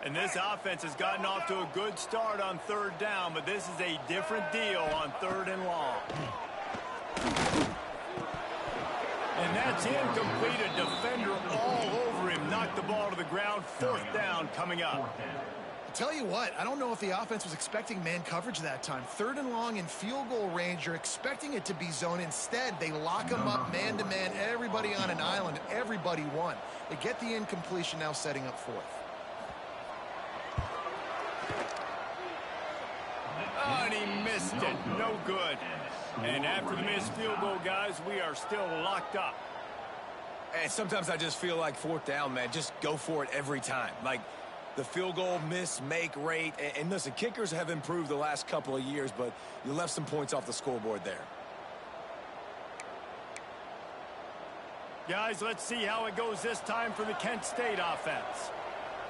And this offense has gotten off to a good start on 3rd down, but this is a different deal on 3rd and long. And that's incomplete. A defender all over him. Knocked the ball to the ground. 4th down coming up. I'll tell you what, I don't know if the offense was expecting man coverage that time. 3rd and long in field goal range. You're expecting it to be zone. Instead, they lock them up man-to-man. Everybody on an island. Everybody won. They get the incompletion, now setting up 4th. Oh, and he missed it. No good. And after the missed field goal, guys, we are still locked up. And sometimes I just feel like 4th down, man. Just go for it every time. Like the field goal miss-make rate. And listen, kickers have improved the last couple of years, but you left some points off the scoreboard there. Guys, let's see how it goes this time for the Kent State offense.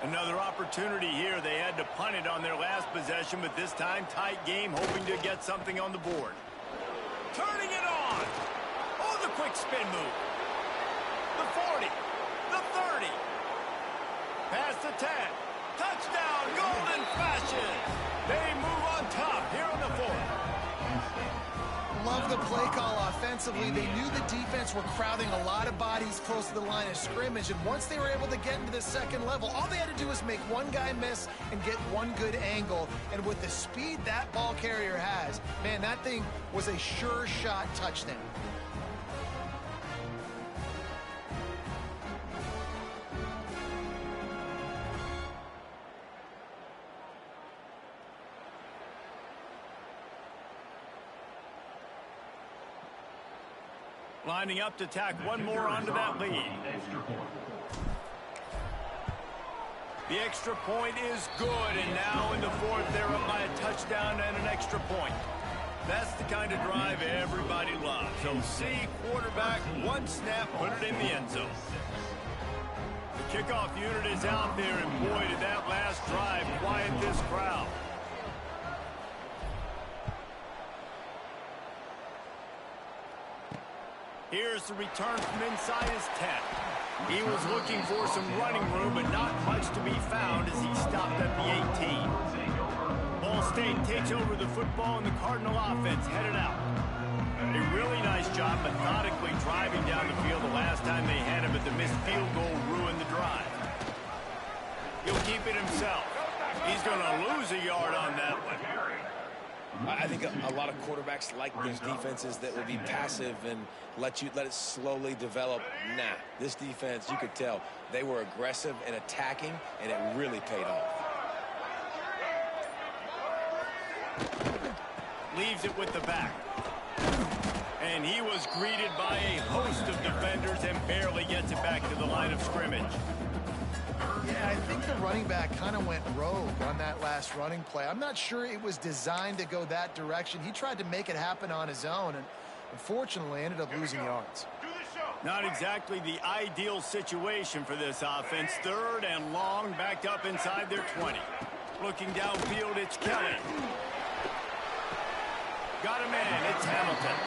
Another opportunity here. They had to punt it on their last possession, but this time tight game, hoping to get something on the board. Turning it on. Oh, the quick spin move. The 40. The 30. Past the 10. Touchdown, golden fashion. They move on top here on the 4th. Love the play call offensively. They knew the defense were crowding a lot of bodies close to the line of scrimmage, and once they were able to get into the second level, all they had to do was make one guy miss and get one good angle. And with the speed that ball carrier has, man, that thing was a sure shot touchdown. Lining up to tack one more onto that lead. The extra point is good, and now in the 4th, they're up by a touchdown and an extra point. That's the kind of drive everybody loves. So see quarterback, one snap, put it in the end zone. The kickoff unit is out there, and boy, did that last drive quiet this crowd. Here's the return from inside his 10. He was looking for some running room, but not much to be found as he stopped at the 18. Ball State takes over the football, and the Cardinal offense headed out. A really nice job methodically driving down the field the last time they had him, but the missed field goal ruined the drive. He'll keep it himself. He's going to lose a yard on that one. I think a lot of quarterbacks like those defenses that will be passive and let it slowly develop. Nah, this defense, you could tell, they were aggressive and attacking, and it really paid off. Leaves it with the back. And he was greeted by a host of defenders and barely gets it back to the line of scrimmage. Yeah, I think the running back kind of went rogue on that last running play. I'm not sure it was designed to go that direction. He tried to make it happen on his own, and unfortunately ended up losing yards. Not exactly the ideal situation for this offense. 3rd and long, backed up inside their 20. Looking downfield, it's Kelly. Got a man, it's Hamilton.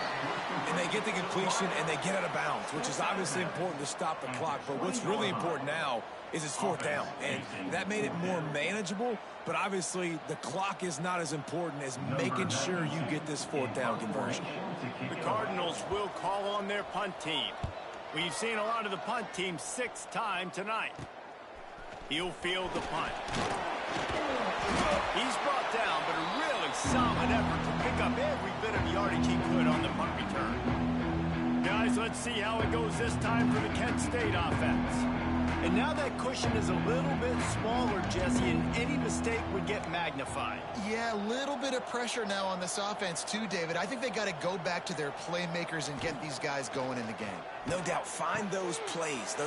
And they get the completion, and they get out of bounds, which is obviously important to stop the clock. But what's really important now is it's 4th down, and that made it more manageable. But obviously, the clock is not as important as making sure you get this 4th down conversion. The Cardinals will call on their punt team. We've seen a lot of the punt team 6th time tonight. He'll field the punt. He's brought down, but a really solid effort to pick up every bit of yardage he could on the punt return. Guys, let's see how it goes this time for the Kent State offense. And now that cushion is a little bit smaller, Jesse, and any mistake would get magnified. Yeah, a little bit of pressure now on this offense too, David. I think they got to go back to their playmakers and get these guys going in the game. No doubt, find those plays you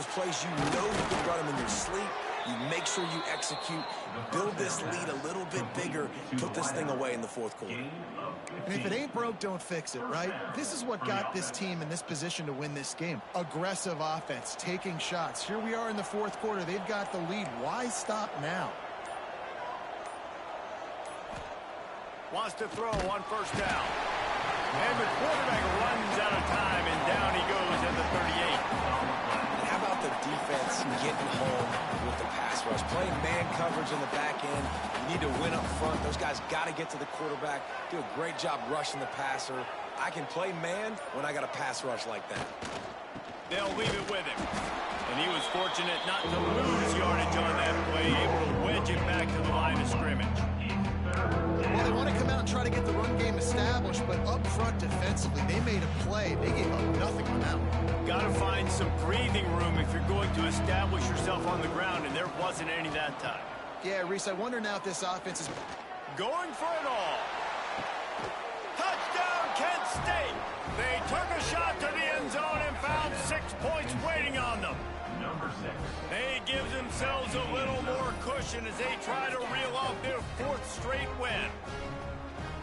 know you can run them in your sleep. You make sure you execute, build this lead a little bit bigger, put this thing away in the 4th quarter. And if it ain't broke, don't fix it, right? This is what got this team in this position to win this game. Aggressive offense, taking shots. Here we are in the 4th quarter. They've got the lead. Why stop now? Wants to throw on 1st down. And the quarterback runs out of time, and down he goes at the 38. How about the defense getting home with the pass rush? Playing man coverage in the back end. You need to win up front. Those guys got to get to the quarterback. Do a great job rushing the passer. I can play man when I got a pass rush like that. They'll leave it with him. And he was fortunate not to lose yardage on that play, able to wedge it back to the line of scrimmage. Well, they want to come out and try to get the run game established, but up front defensively, they made a play. They gave up nothing on that one. Got to find some breathing room if you're going to establish yourself on the ground, and there wasn't any that time. Yeah, Reese, I wonder now if this offense is going for it all. Touchdown, Kent State. They took a shot to the end zone and found 6 points waiting on them. Number 6. They give themselves a little more cushion as they try to reel off their 4th straight win.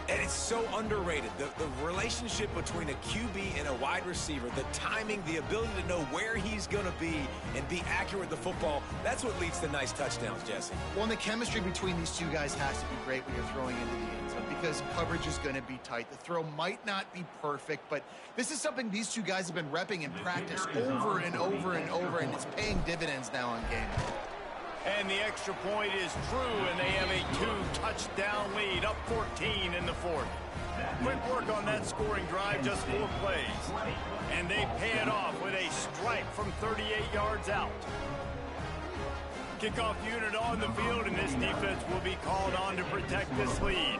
And it's so underrated. The relationship between a QB and a wide receiver, the timing, the ability to know where he's going to be and be accurate with the football, that's what leads to nice touchdowns, Jesse. Well, and the chemistry between these two guys has to be great when you're throwing into the end zone because coverage is going to be tight. The throw might not be perfect, but this is something these two guys have been repping in practice over and over and over, and it's paying dividends now on game day. And the extra point is true, and they have a 2-touchdown lead, up 14 in the fourth. Quick work on that scoring drive, just 4 plays. And they pay it off with a strike from 38 yards out. Kickoff unit on the field, and this defense will be called on to protect this lead.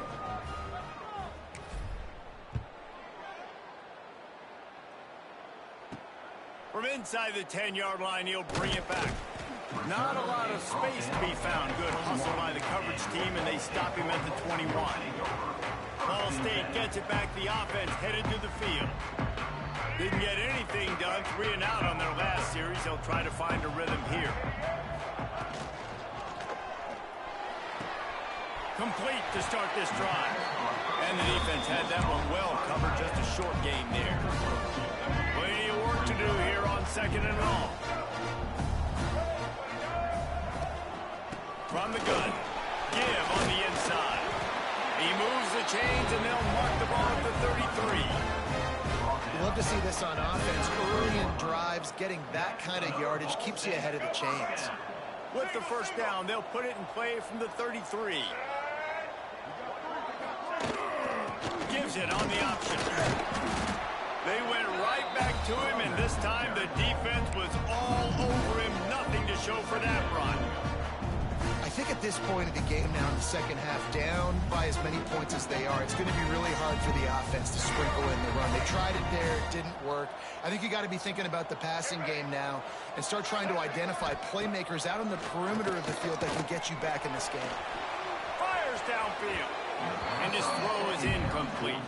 From inside the 10-yard line, he'll bring it back. Not a lot of space to be found. Good hustle by the coverage team, and they stop him at the 21. Ball State gets it back. The offense headed to the field. Didn't get anything done. 3 and out on their last series. They'll try to find a rhythm here. Complete to start this drive. And the defense had that one well covered. Just a short game there. Plenty of work to do here on 2nd and long. From the gun, give on the inside. He moves the chains, and they'll mark the ball at the 33. You love to see this on offense. Early in drives, getting that kind of yardage keeps you ahead of the chains. With the first down, they'll put it in play from the 33. Gives it on the option. They went right back to him, and this time the defense was all over him. Nothing to show for that run. I think at this point of the game now in the second half, down by as many points as they are, it's going to be really hard for the offense to sprinkle in the run. They tried it there, it didn't work. I think you got to be thinking about the passing game now and start trying to identify playmakers out on the perimeter of the field that can get you back in this game. Fires downfield, and his throw is incomplete.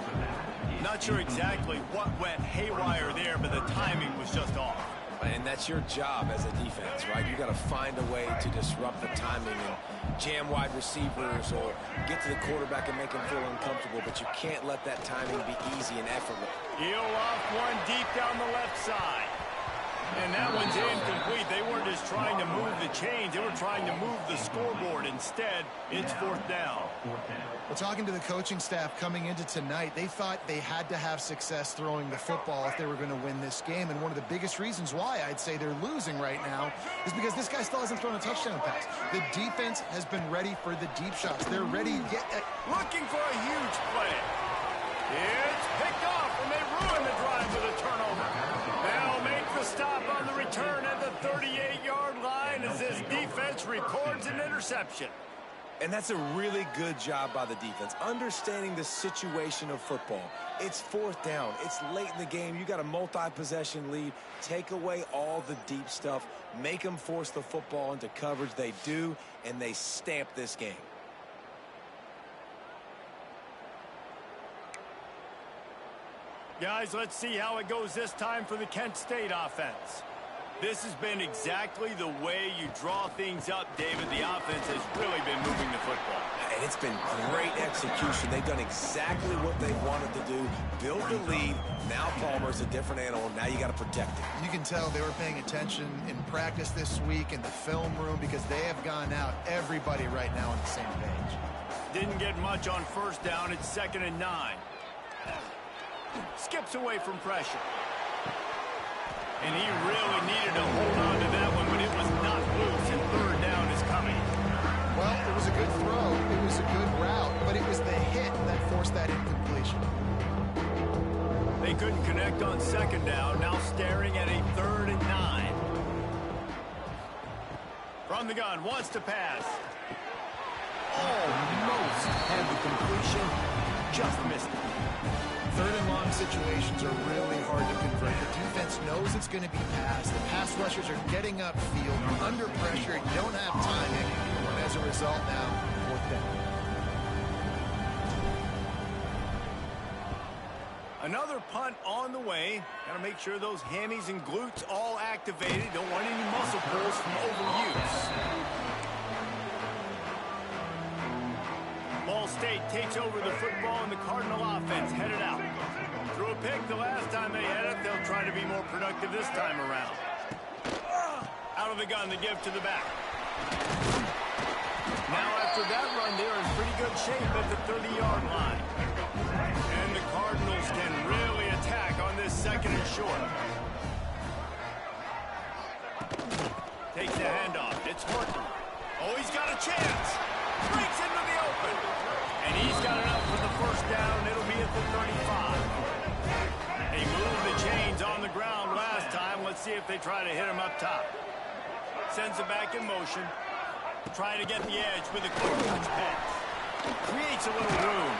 Not sure exactly what went haywire there, but the timing was just off. And that's your job as a defense, right? You got to find a way to disrupt the timing and jam wide receivers or get to the quarterback and make him feel uncomfortable, but you can't let that timing be easy and effortless. He'll off one deep down the left side. And that one's incomplete. They weren't just trying to move the chains. They were trying to move the scoreboard. Instead, it's 4th down. Well, talking to the coaching staff coming into tonight, they thought they had to have success throwing the football if they were going to win this game. And one of the biggest reasons why I'd say they're losing right now is because this guy still hasn't thrown a touchdown pass. The defense has been ready for the deep shots. They're ready to get looking for a huge play. It's picked off, and they ruin the drive with a turnover. They'll make the stop on the return at the 38-yard line as this defense records an interception. And that's a really good job by the defense, understanding the situation of football. It's 4th down. It's late in the game. You got a multi-possession lead. Take away all the deep stuff. Make them force the football into coverage. They do, and they stamp this game. Guys, let's see how it goes this time for the Kent State offense. This has been exactly the way you draw things up, David. The offense has really been moving the football. And it's been great execution. They've done exactly what they wanted to do. Build the lead. Now Palmer's a different animal. Now you got to protect it. You can tell they were paying attention in practice this week in the film room because they have gone out, everybody right now on the same page. Didn't get much on first down. It's 2nd and 9. Skips away from pressure. And he really needed to hold on to that one, but it was not loose, and 3rd down is coming. Well, it was a good throw. It was a good route, but it was the hit that forced that incompletion. They couldn't connect on 2nd down, now staring at a 3rd and 9. From the gun, wants to pass. Almost had the completion, just missed it. 3rd and long situations are really hard to convert. The defense knows it's going to be passed. The pass rushers are getting upfield. Under pressure, you don't have timing. And as a result now, 4th down. Another punt on the way. Got to make sure those hammies and glutes all activated. Don't want any muscle pulls from overuse. Ball State takes over the football and the Cardinal offense headed out. Threw a pick the last time they had it. They'll try to be more productive this time around. Out of the gun, the give to the back. Now after that run, they're in pretty good shape at the 30-yard line. And the Cardinals can really attack on this second and short. Takes the handoff. It's Horton. Oh, he's got a chance. Breaks into the open. And he's got enough for the first down. It'll be at the 35. They moved the chains on the ground last time. Let's see if they try to hit him up top. Sends it back in motion. Trying to get the edge with a quick touch pass. Creates a little room.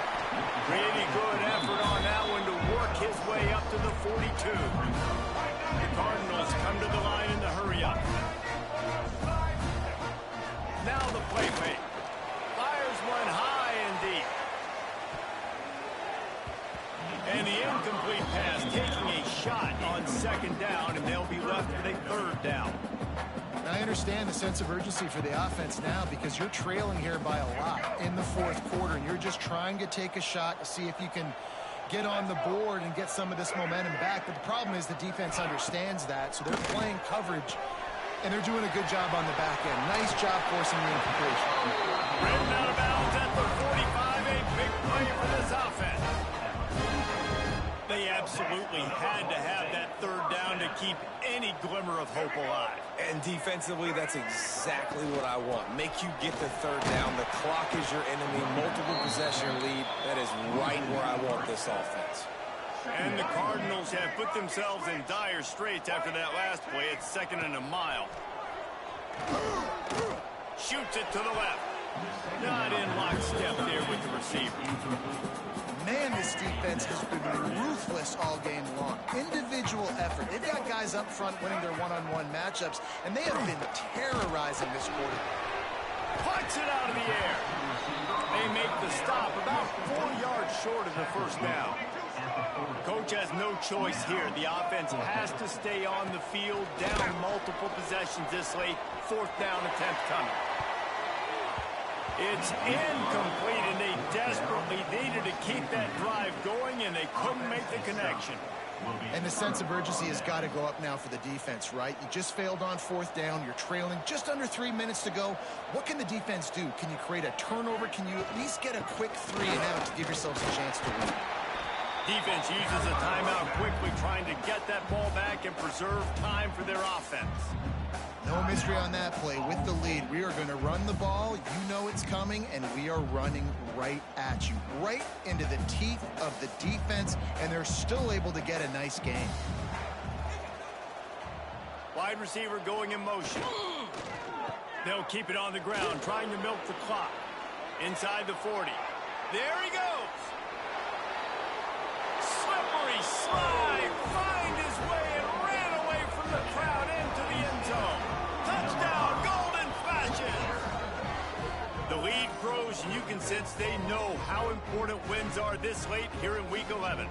Really good effort on that one to work his way up to the 42. The Cardinals come to the line in the hurry-up. Now the play fake. Fires one high and deep. And the incomplete pass taking a shot on second down, and they'll be left with a third down. I understand the sense of urgency for the offense now because you're trailing here by a lot in the fourth quarter, and you're just trying to take a shot to see if you can get on the board and get some of this momentum back. But the problem is the defense understands that, so they're playing coverage, and they're doing a good job on the back end. Nice job forcing the incompletion. Ridden out of bounds at the 45, a big play for this offense. They absolutely had to have that third down to keep any glimmer of hope alive. And defensively, that's exactly what I want. Make you get the third down. The clock is your enemy. Multiple possession lead. That is right where I want this offense. And the Cardinals have put themselves in dire straits after that last play. It's second and a mile. Shoots it to the left. Not in lockstep there with the receiver. Man, this defense has been ruthless all game long. Individual effort. They've got guys up front winning their one-on-one matchups, and they have been terrorizing this quarter. Puts it out of the air. They make the stop about 4 yards short of the first down. Coach has no choice here. The offense has to stay on the field, down multiple possessions this late. Fourth down attempt coming. It's incomplete, and they desperately needed to keep that drive going, and they couldn't make the connection. And the sense of urgency has got to go up now for the defense, right? You just failed on fourth down. You're trailing just under 3 minutes to go. What can the defense do? Can you create a turnover? Can you at least get a quick 3 and out to give yourselves a chance to win? Defense uses a timeout quickly, trying to get that ball back and preserve time for their offense. No mystery on that play. With the lead, we are going to run the ball. You know it's coming, and we are running right at you, right into the teeth of the defense, and they're still able to get a nice game. Wide receiver going in motion. They'll keep it on the ground, trying to milk the clock. Inside the 40. There he goes. Slippery slide. Find his way and ran away from the crowd into the end zone. Touchdown, Golden Flashes. The lead grows, and you can sense they know how important wins are this late here in Week 11.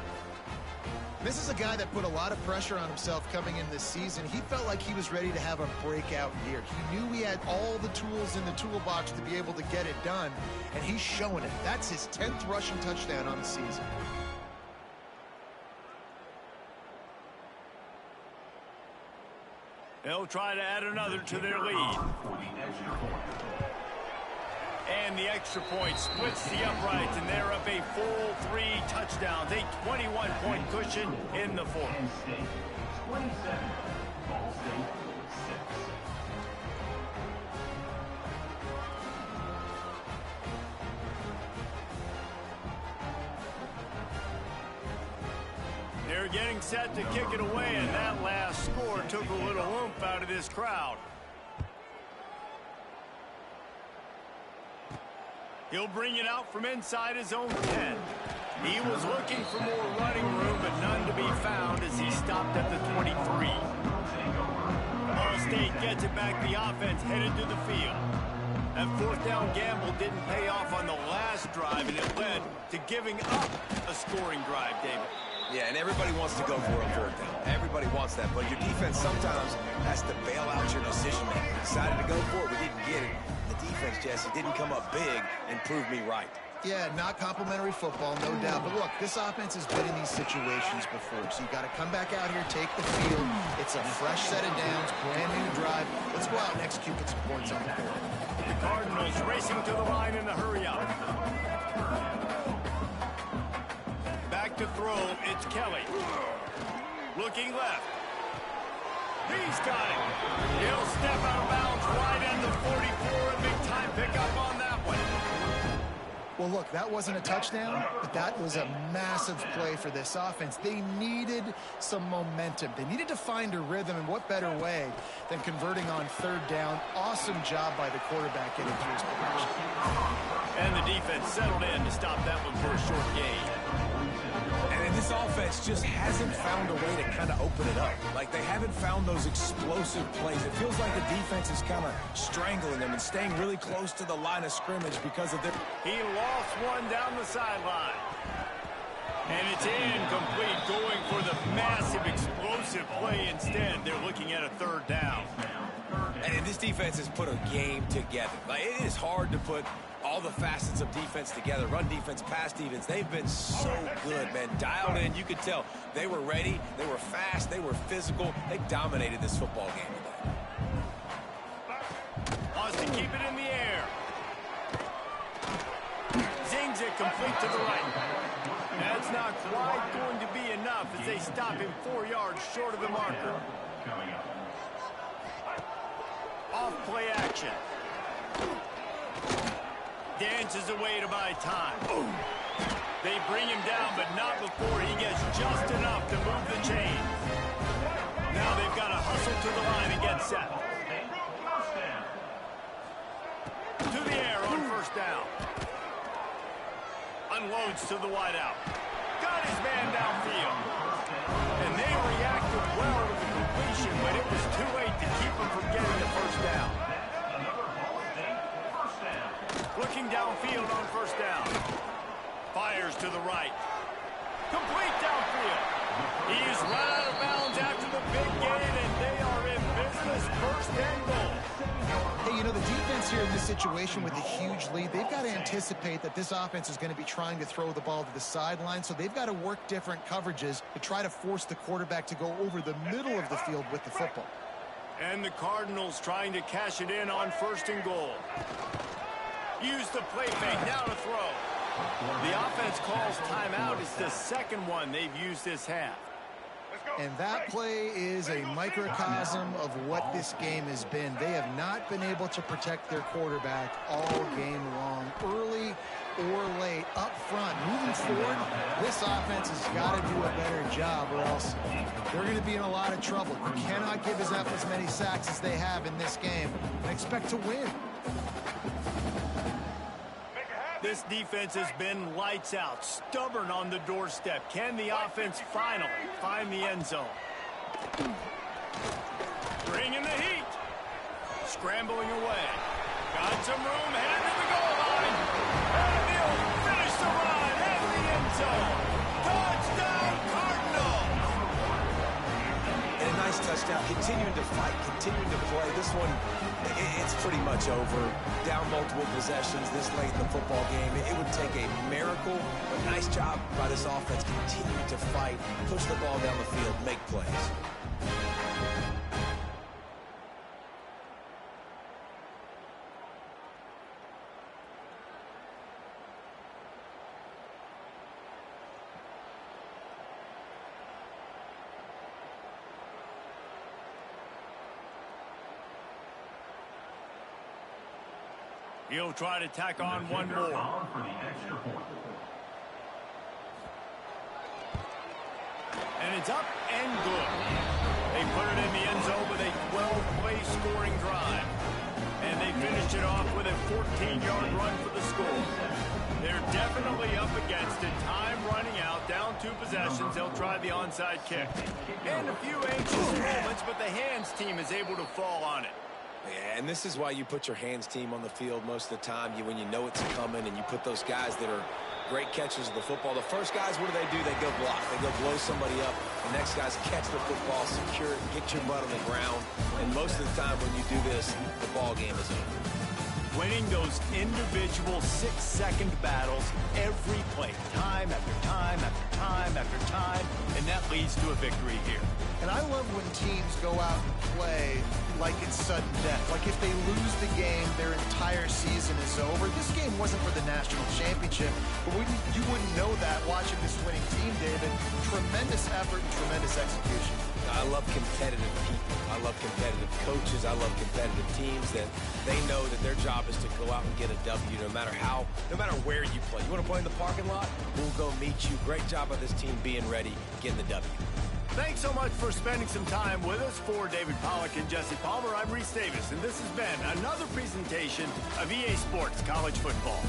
This is a guy that put a lot of pressure on himself coming in this season. He felt like he was ready to have a breakout year. He knew he had all the tools in the toolbox to be able to get it done, and he's showing it. That's his 10th rushing touchdown on the season. They'll try to add another to their lead. And the extra point splits the uprights, and they're up a full 3 touchdowns, a 21-point cushion in the fourth. 27, Ball State 6. They're getting set to kick it away, and that last score took a little oomph out of this crowd. He'll bring it out from inside his own 10. He was looking for more running room, but none to be found as he stopped at the 23. Ball State gets it back. The offense headed to the field. That fourth down gamble didn't pay off on the last drive, and it led to giving up a scoring drive, David. Yeah, and everybody wants to go for a fourth down. Everybody wants that, but your defense sometimes has to bail out your decision making. We decided to go for it, we didn't get it. The defense, Jesse, didn't come up big and prove me right. Yeah, not complimentary football, no doubt. But look, this offense has been in these situations before. So you got to come back out here, take the field. It's a fresh set of downs, brand new drive. Let's go out and execute, get some points on the board. The Cardinals racing to the line in a hurry up. Back to throw, it's Kelly. Looking left. He's got it. He'll step out of bounds right at the 44. A big time pickup on that one. Well, look, that wasn't a touchdown, but that was a massive play for this offense. They needed some momentum. They needed to find a rhythm, and what better way than converting on third down. Awesome job by the quarterback getting through his progression. And the defense settled in to stop that one for a short gain. And this offense just hasn't found a way to kind of open it up. Like, they haven't found those explosive plays. It feels like the defense is kind of strangling them and staying really close to the line of scrimmage because of their... He lost one down the sideline. And it's incomplete, going for the massive explosive play instead. They're looking at a third down. And this defense has put a game together. Like, it is hard to put all the facets of defense together. Run defense, pass defense. They've been so good, man. Dialed in. You could tell they were ready. They were fast. They were physical. They dominated this football game today. Wants to keep it in the air. Zings it complete to the right. That's not quite going to be enough as they stop him 4 yards short of the marker. Off play action. Dances away to buy time. They bring him down, but not before he gets just enough to move the chain. Now they've got to hustle to the line and get set. To the air on first down. Unloads to the wideout. Got his man downfield. And they reacted well to the completion, but it was too late to keep him from getting the first down. Looking downfield on first down. Fires to the right. Complete downfield. He's run out of bounds after the big gain, and they are in business, first and goal. Hey, you know, the defense here in this situation with a huge lead, they've got to anticipate that this offense is going to be trying to throw the ball to the sideline, so they've got to work different coverages to try to force the quarterback to go over the middle of the field with the football. And the Cardinals trying to cash it in on first and goal. Use the play fake, now to throw. The offense calls timeout. It's the second one they've used this half. And that play is a microcosm of what this game has been. They have not been able to protect their quarterback all game long, early or late, up front. Moving forward, this offense has got to do a better job, or else they're going to be in a lot of trouble. You cannot give us up as many sacks as they have in this game and expect to win. This defense has been lights out, stubborn on the doorstep. Can the offense finally find the end zone? Bringing the heat. Scrambling away. Got some room, headed to the goal line. And he'll finish the run at the end zone. Touchdown, Cardinals! And a nice touchdown. Continuing to fight, continuing to play. This one, it's pretty much over. Down multiple possessions this late in the football game. It would take a miracle, but nice job by this offense continuing to fight, push the ball down the field, make plays. He'll try to tack on one more. And it's up and good. They put it in the end zone with a 12-play scoring drive. And they finished it off with a 14-yard run for the score. They're definitely up against it. Time running out, down 2 possessions. They'll try the onside kick. And a few anxious moments, but the hands team is able to fall on it. Yeah, and this is why you put your hands team on the field most of the time. When you know it's coming, and you put those guys that are great catchers of the football. The first guys, what do? They go block. They go blow somebody up. The next guys catch the football, secure it, get your butt on the ground. And most of the time when you do this, the ball game is over. winning those individual 6-second battles every play, time after time after time after time, and that leads to a victory here. And I love when teams go out and play like it's sudden death. Like if they lose the game, their entire season is over. This game wasn't for the national championship, but you wouldn't know that watching this winning team, David. Tremendous effort and tremendous execution. I love competitive people. I love competitive coaches. I love competitive teams that they know that their job is to go out and get a W no matter where you play. You want to play in the parking lot? We'll go meet you. Great job by this team being ready, getting the W. Thanks so much for spending some time with us. For David Pollack and Jesse Palmer, I'm Reese Davis, and this has been another presentation of EA Sports College Football.